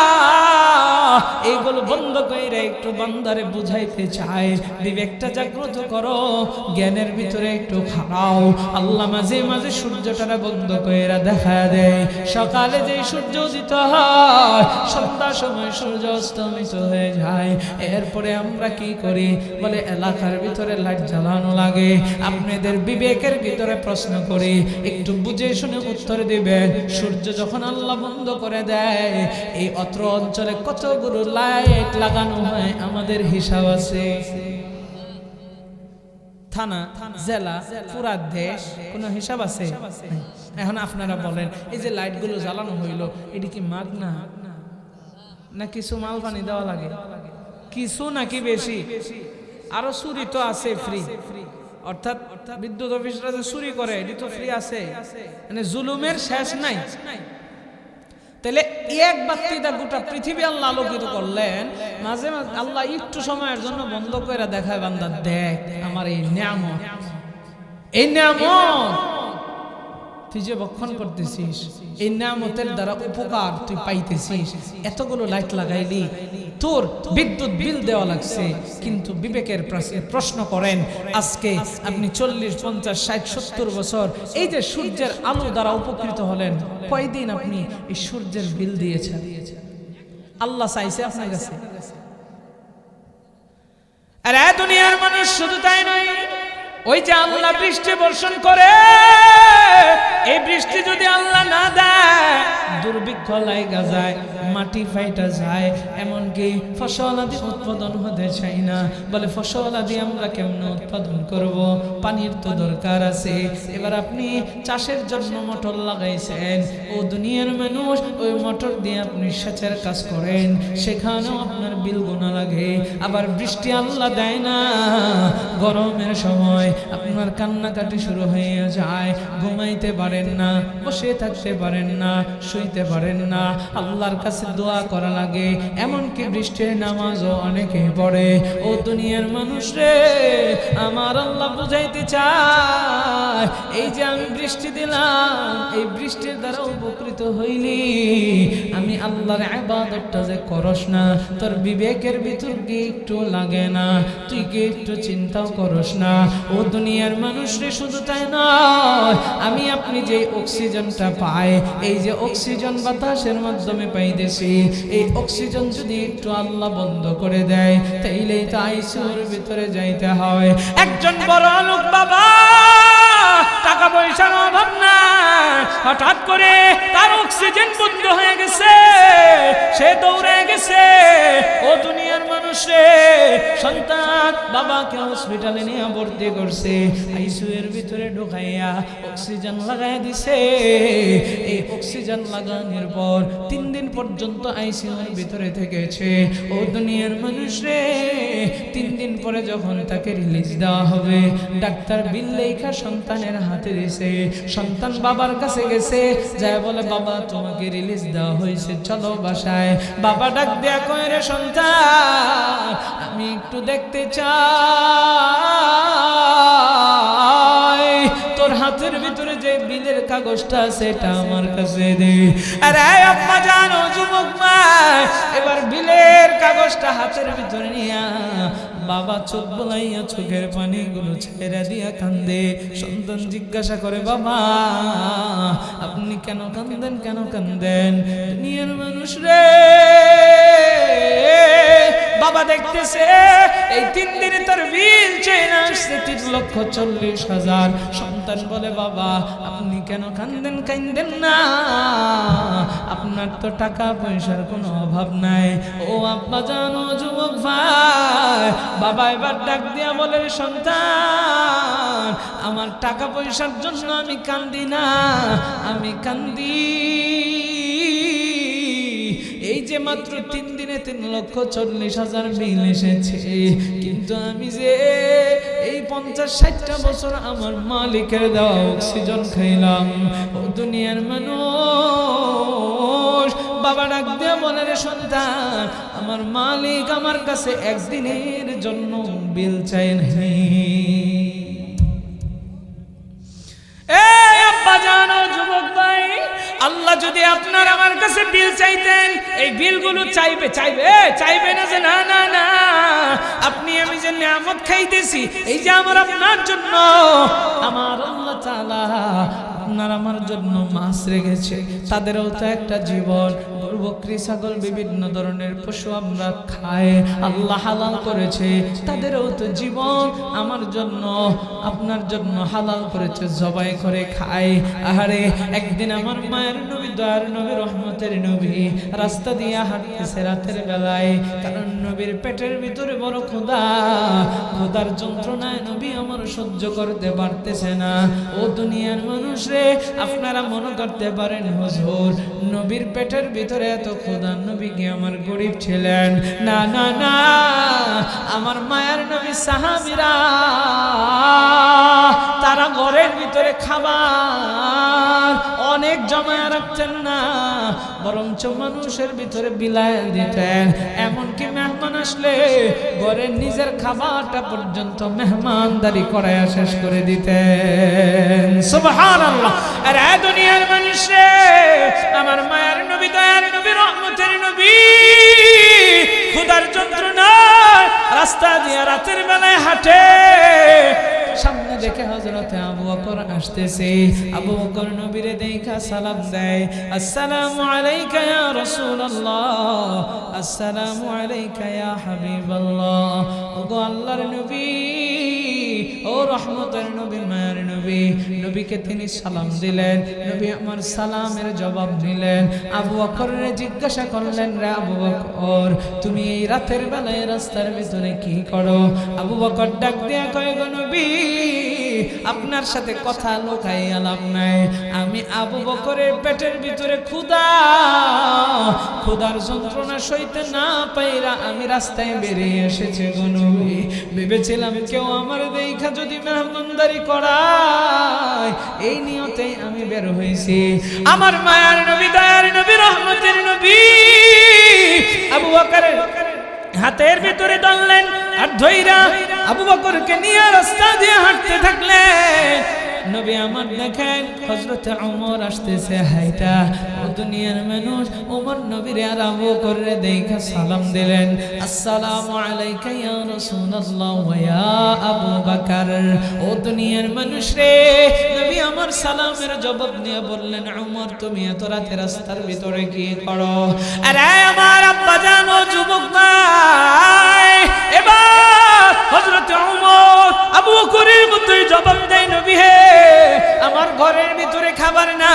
এইগুলো বন্ধ কইরা একটু বান্দারে বুঝাইতে চায়, বিবেকটা জাগ্রত করো, জ্ঞানের ভিতরে একটু খাড়াও। আল্লাহ মাঝে মাঝে সূর্যটারে বন্ধ কইরা দেখা দেয়। সকালে যে সূর্য উদিত হয়, সন্ধ্যার সময় সূর্য অস্তমিত হয়ে যায়। এরপরে আমরা কি করি? বলে এলাকার ভিতরে লাইট জ্বালানো লাগে। আপনাদের বিবেকের ভিতরে প্রশ্ন করি, একটু বুঝে শুনে উত্তর দিবেন। সূর্য যখন আল্লাহ বন্ধ করে দেয়, এই অত্র অঞ্চলে কতগুলো লাইট লাগানো হয় আমাদের হিসাব আছে? থানা, জেলা, পুরা দেশ, কোনো হিসাব আছে? এখন আপনারা বলেন, এই যে লাইটগুলো জ্বালানো হইলো, এটি কি মাগনা না কিছু মাল পানি দেওয়া লাগে? কিছু নাকি বেশি? আরো চুরি তো আছে ফ্রি, অর্থাৎ বিদ্যুৎ অফিসরা যে চুরি করে এটি তো ফ্রি আছে, মানে জুলুমের শেষ নাই। তাহলে এক বাতিটা গোটা পৃথিবী আল্লাহ আলোকিত করলেন, মাঝে মাঝে আল্লাহ একটু সময়ের জন্য বন্ধ করে দেখায়, বান্দা দেখ আমার এই নিয়ামত, এই নিয়ামত তুই যে ভক্ষণ করতেছিস, এই নিয়ামতের দ্বারা উপকার তুই পাইতেছিস। এতগুলো লাইট লাগাইলি, তোর বিদ্যুৎ বিল দেওয়া লাগছে, কিন্তু বিবেকের প্রশ্ন করেন, আজকে আপনি 40, 50, 60, 70 বছর এই যে সূর্যের আলো দ্বারা উপকৃত হলেন, কয়দিন আপনি এই সূর্যের বিল দিয়েছেন? আল্লাহ চাইছে আপনার কাছে? আর দুনিয়ার মানুষ শুধু তাই নয়, ওই যে আল্লাহ বৃষ্টি বর্ষণ করে, এই বৃষ্টি যদি আল্লাহ না দেয়, দুর্ভিক্ষ লাগা যায়, মাটি ফাইটা যায়, এমনকি ফসল আদি উৎপাদন হতে চাই না। বলে ফসল আদি আমরা কেমন উৎপাদন করব? পানির তো দরকার আছে। এবার আপনি চাষের জন্য মোটর লাগাইছেন, ও দুনিয়ার মানুষ ওই মোটর দিয়ে আপনি সেচের কাজ করেন, সেখানেও আপনার বিল গোনা লাগে। আবার বৃষ্টি আল্লাহ দেয় না, গরমের সময় আপনার কান্নাকাটি শুরু হয়ে যায়, ঘুমাইতে পারেন না, বসে থাকতে পারেন না, শুইতে পারেন না, আল্লাহর কাছে দোয়া করা লাগে। এমনকি বৃষ্টির নামাজও অনেকে পড়ে। ও দুনিয়ার মানুষ রে, আমার আল্লাহ বুঝাইতে চায়, এই যে আমি বৃষ্টি দিলাম, এই বৃষ্টির দ্বারা উপকৃত হইলি, আমি আল্লাহর ইবাদতটা যে করস না, তোর বিবেকের ভিতর কি একটু লাগে না? তুই কি একটু চিন্তাও করস না? ও দুনিয়ার মানুষ রে, শুধু তাই নয়, আমি আপনি যে অক্সিজেনটা পাই, এই যে অক্সিজেন বাতাসের মাধ্যমে পাইতেছি, এই অক্সিজেন যদি একটু আল্লাহ বন্ধ করে দেয়, তাইলেই তো আইসিইউর ভিতরে যাইতে হয়। একজন বড় লোক বাবা, টাকা পয়সার অভাব না, হঠাৎ করে তার অক্সিজেন বন্ধ হয়ে গেছে, সে দৌড়ে গেছে। ও দুনিয়ার মানুষ রে, সন্তান বাবাকে হসপিটালে নিয়ে ভর্তি করছে, আইসিইউ এর ভিতরে ঢুকাইয়া অক্সিজেন লাগাই দিছে। এই অক্সিজেন লাগানোর পর 3 দিন পর্যন্ত আইসিইউ এর ভিতরে থেকেছে। ও দুনিয়ার মানুষ রে, 3 দিন পরে যখন তাকে রিলিজ দেওয়া হবে, ডাক্তার বিল লেখা সন্তানের হাতে দিছে। সন্তান বাবার কাছে গেছে, যায় বলে বাবা তোমাকে রিলিজ দেওয়া হয়েছে, চলো বাসায়। বাবা ডাক দেয়া কয়, রে সন্তান আমি একটু দেখতে চাই, তোর হাতের ভিতরে যে বিলের কাগজটা আছে এটা আমার কাছে দে। আরে আম্মা জানো যুবক মা, এবার বিলের কাগজটা হাতের ভিতরে নিয়া বাবা চোখ বলাইয়া চোখের পানিগুলো ছেড়ে দিয়া কান্দে। সন্তান জিজ্ঞাসা করে, বাবা আপনি কেন কান্দেন, কেন কান্দেন? দুনিয়ার মানুষ রে, বাবা দেখতেছে এই 3 দিনে তার বিল চেয়ে আসছে 3,40,000। সন্তান বলে, বাবা আপনি কেন কান্দেন? কান্দেন না, আপনার তো টাকা পয়সার কোনো অভাব নাই। ও আব্বা জানো যুবক ভাই, বাবা এবার ডাক দিয়া বলে, সন্তান আমার টাকা পয়সার জন্য আমি কান্দি না, আমি কান্দি এই যে মাত্র 3 দিনে 3,40,000 বিল এসেছে, কিন্তু আমি যে এই 50-60টা বছর আমার মালিকের দেওয়া অক্সিজেন খাইলাম। ও দুনিয়ার মানুষ, বাবা ডাক দিয়ে বলে, রে সন্তান আমার মালিক আমার কাছে একদিনের জন্য বিল চাই নাই। আব্বা জানো যুবক ভাই, আল্লাহ যদি আপনার আমার কাছে বিল চাইতেন, এই বিলগুলো চাইবে না যে না না না, আপনি আমি যে নিয়ামত খাইতেছি এই যে আমার আপনার জন্য, আমার আল্লাহ তাআলা আপনার আমার জন্য মাছ রেখেছে, তাদেরও তো একটা জীবন। গরু বকরি ছাগল বিভিন্ন ধরনের পশু আমরা খাই, আল্লাহ হালাল করেছে, তাদেরও তো জীবন। আমার জন্য আপনার জন্য হালাল করেছে, জবাই করে খাই। আহারে একদিন আমার মায়ের নবী, দয়ার নবী, রহমতের নবী রাস্তা দিয়ে হাঁটতেছে রাতের বেলায়, কারণ নবীর পেটের ভিতরে বড় ক্ষুধা, ক্ষুধার যন্ত্রণায় নবী আমার সহ্য করতে পারতেছে না। ও দুনিয়ার মানুষ রে, আপনারা মনে করতে পারেন হুজুর নবীর পেটের ভিতরে এত ক্ষুধা, নবী কি আমার গরিব ছিলেন? না না না, আমার মায়ের নবী সাহাবীরা তারা ঘরের ভিতরে খাবার অনেক জমায়া রাখতেন না, বরঞ্চ মানুষের ভিতরে বিলায় দিতেন। এমনকি মেহমান আসলে ঘরের নিজের খাবারটা পর্যন্ত মেহমানদারি করায়া শেষ করে দিতেন। সুবহানাল্লাহ। আর এই দুনিয়ার মানুষ রে, আমার মায়ের নবী, দয়ার নবী, রহমতের নবী ক্ষুধার যন্ত্রণা রাস্তা দিয়ে রাতের বেলায় হাঁটে, সামনে দেখে হযরতে আবু বকর আসতেছে। আবু বকর নবীরে দেখা সালাম দেয়, আসসালামু আলাইকা ইয়া রাসূলুল্লাহ, আসসালামু আলাইকা ইয়া হাবিবাল্লাহ। ওগো আল্লাহর নবী, ও রহমতের নবী, মায়ের নবী, নবীকে তিনি সালাম দিলেন। নবী আমার সালামের জবাব দিলেন। আবু বকরের জিজ্ঞাসা করলেন, রে আবু বকর তুমি এই রাতের বেলায় রাস্তার ভিতরে কি করো? আবু বকর ডাক দিয়া কয়, গো নবী আপনার সাথে কথা লোকাই আলাপ নাই, আমি আবু বকরের পেটের ভিতরে ক্ষুধার যন্ত্রণা সইতে না পাইরা আমি রাস্তায় বেরিয়ে এসেছি গো নবী। ভেবেছিলাম কেউ আমার দেখা যদি মেহমানদারি করায়, এই নিয়তেই আমি বের হয়েছি। আমার মায়ার নবী, দয়ার নবী, রহমতের নবী আবু বকরের হাতের ভিতরে ধরলেন আর ধইরা আবু বকরকে নিয়ে রাস্তা দিয়ে হাঁটতে থাকলেন। নবী আমার দেখেন হযরতে ওমর আসতেছে হাইটা। ও দুনিয়ার মানুষ, ওমর নবীরে আর আবু বকরে দেখা সালাম দিলেন, আসসালামু আলাইকা ইয়া রাসূলুল্লাহ ওয়া ইয়া আবু বকর। ও দুনিয়ার মানুষ রে, নবী আমার সালামের জবাব নিয়ে বললেন, ওমর তুমি এত রাতে রাস্তার ভিতরে কি করো? আরে আমার আব্বা জানো যুবক ভাই, এবার হযরতে ওমর আবু বকরের মতোই জবাব দেয়, নবী হে আমার ঘরের ভিতরে খাবার না,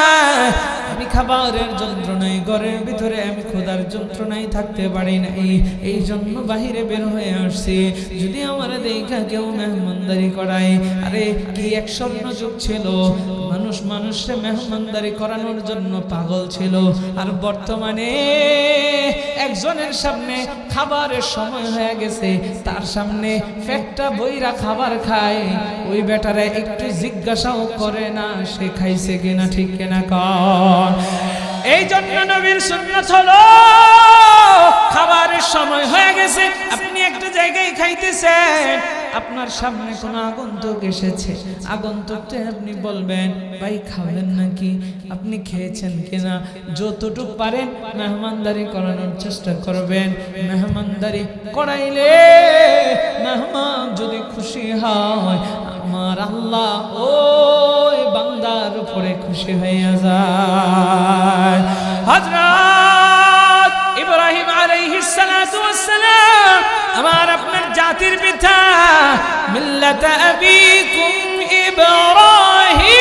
আমি খাবারের যন্ত্রণায়, ঘরের ভিতরে আমি ক্ষুধার যন্ত্রণায় থাকতে পারি নাই, এই জন্য বাহিরে বের হয়ে আসছি। যদি আমার দেখা কেউ মেহমানদারি করায়, আরে কি এক স্বর্ণ যুগ ছিল, মানুষকে মেহমানদারি করানোর জন্য পাগল ছিল। আর বর্তমানে একজনের সামনে খাবারের সময় হয়ে গেছে, তার সামনে পেটটা বইরা খাবার খায়, ওই বেটারে একটু জিজ্ঞাসাও করে না সে খাইছে কিনা, ঠিক কিনা কর। এই জন্য নবীর সুন্নাত হলো খাবারের সময় হয়ে গেছে, আপনি একটা জায়গায় খাইতেছেন, আপনার সামনে কোন আগন্তুক এসেছে, আগন্তুককে আপনি বলবেন ভাই খাবেন নাকি, আপনি খেয়েছেন কিনা, যতটুকু পারেন মেহমানদারি করানোর চেষ্টা করবেন। মেহমানদারি করাইলে মেহমান যদি খুশি হয়, আমার আল্লাহ ওই বান্দার উপরে খুশি হয়ে যায়। হযরত ইব্রাহিম আলাইহিস সালাতু ওয়াস সালাম, আমার আপনার জাতির পিতা, মিল্লাত আবিকুম ইব্রাহিম,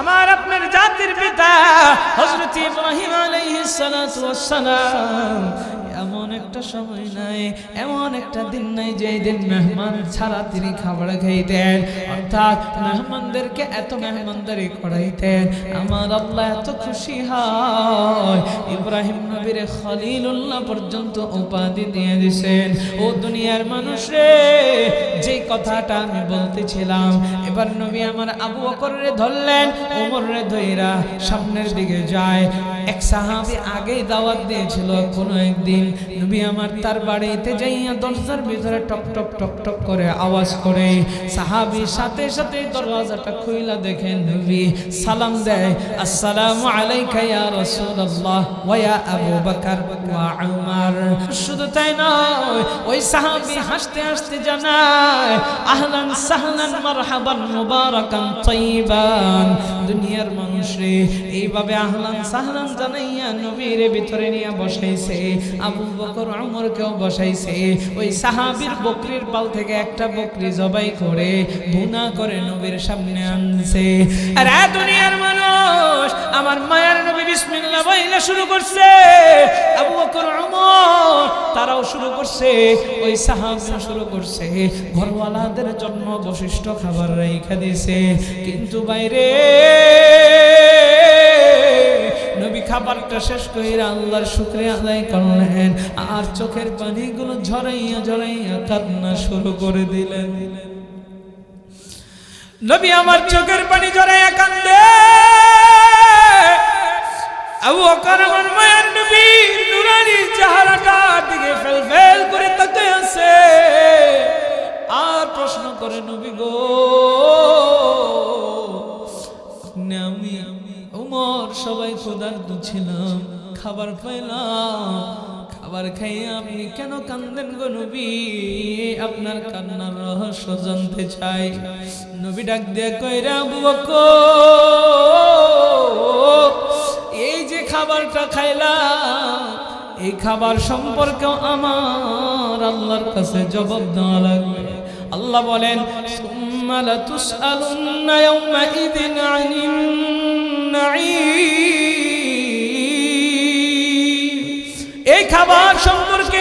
আমার আপনার জাতির পিতা হযরত ইব্রাহিম আলাইহিস সালাতু ওয়াস সালাম। এমন একটা সময় নাই, এমন একটা দিন নাই যে দিন মেহমান ছাড়া তিনি খাবার খাইতেন, অর্থাৎ মেহমানদেরকে এত মেহমানদারি করাইতেন, আমার আল্লাহ এত খুশি হয় ইব্রাহিম নবীর খলিলুল্লাহ পর্যন্ত উপাধি দিয়ে দিয়েছেন। ও দুনিয়ার মানুষ রে, যে কথাটা আমি বলতেছিলাম, এবার নবী আমার আবু বকর রে ধরলেন, ওমর রে ধইরা সামনের দিকে যায়। এক সাহাবী আগেই দাওয়াত দিয়েছিল, কোনো একদিন নবী আমার তার বাড়িতে যাইয়া দরজার ভিতরে টক টক টক টক করে আওয়াজ করে, সাহাবী সাথে সাথে দরজাটা খুইলা দেখেন নবী সালাম দেয়, আসসালামু আলাইকা ইয়া রাসূলুল্লাহ ওয়া ইয়া আবু বকর ওয়া উমর। শুধু তাই নয়, ওই সাহাবী হাসতে হাসতে জানায়, আহলান সাহলান মারহাবান মুবারাকান তাইয়িবান। দুনিয়ার মানুষ রে, এইভাবে আহলান সাহলান জানাইয়া নবীর ভিতরে নিয়ে বসাইছে, আবু বকর ওমরকেও বসাইছে। ওই সাহাবীর বকরির পাল থেকে একটা বকরি জবাই করে ভুনা করে নবীর সামনে আনছে। আর দুনিয়ার মানুষ, আমার মায়ের নবী বিসমিল্লাহ বইলা শুরু করছে, আবু বকর ওমর তারাও শুরু করছে, ওই সাহাবীও শুরু করছে, ঘরওয়ালাদের জন্য বশিষ্ট খাবার রাইখা দিয়েছে। কিন্তু বাইরে নবী খাবারটা শেষ কইরা আল্লাহর শুকরিয়া আদায় করলেন, আর চোখের পানিগুলো ঝরাইয়া ঝরাইয়া কান্না শুরু করে দিলেন। নবী আমার চোখের পানি ঝরাইয়া কান্দে, আবু বকর আমার মায়ের নবী নুরানি চেহারাটার দিকে ফেল ফেল করে তাকিয়ে আছে, আর প্রশ্ন করে, নবী গো, আমি ওমর সবাই ক্ষুধার্ত ছিলাম, খাবার পাইলাম, খাবার খাইয়ে আপনি কেন কান্দেন গো নবী? আপনার কান্নার রহস্য জানতে চাই। নবী ডাক দিয়ে কইরা, আবু বকর, এই যে খাবারটা খাইলাম, এই খাবার সম্পর্কেও আমার আল্লাহর কাছে জবাব দেওয়া লাগবে। আল্লাহ বলেন, সুম্মা লাতুসআলুন্না ইয়াওমাইযিন আনিন নাঈম। এই খাবার সম্পর্কে,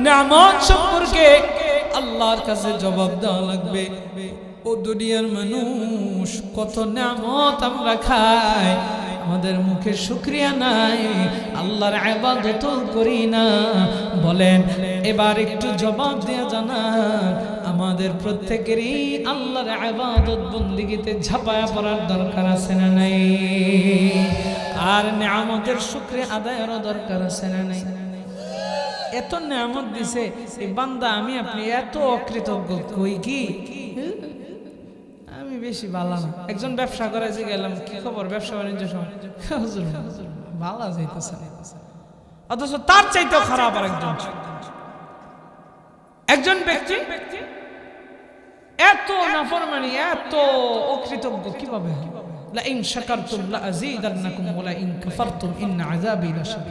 নিয়ামত সম্পর্কে আল্লাহর কাছে জবাব দেওয়া লাগবে। ও দুনিয়ার মানুষ, কত নিয়ামত আমরা খাই, আমাদের মুখে শুকরিয়া নাই, আল্লাহর ইবাদত করি না। বলেন এবার একটু জবাব দিয়ে জানান, আমাদের প্রত্যেকেরই আল্লাহর ইবাদত বন্দেগীতে ঝাঁপায়া পড়ার দরকার আছে না নাই? আর নিয়ামতের শুকরিয়া আদায়ের দরকার আছে না নাই? এত নিয়ামত দিছে এই বান্দা, আমি আপনি এত অকৃতজ্ঞ কই কি? আমি বেশি ভালো না। একজন ব্যবসা করে যে গেলাম, কি খবর ব্যবসা বাণিজ্য সব? ভালো যাইতেছে, অথচ তার চাইতেও খারাপ আর একজন ব্যক্তি এত নাফরমানি, এত অকৃতজ্ঞ কিভাবে? লা ইন শাকারতুম লা আযীদান্নাকুম ওয়া লা ইন কাফারতুম ইন্না আযাবি লাশাদীদ।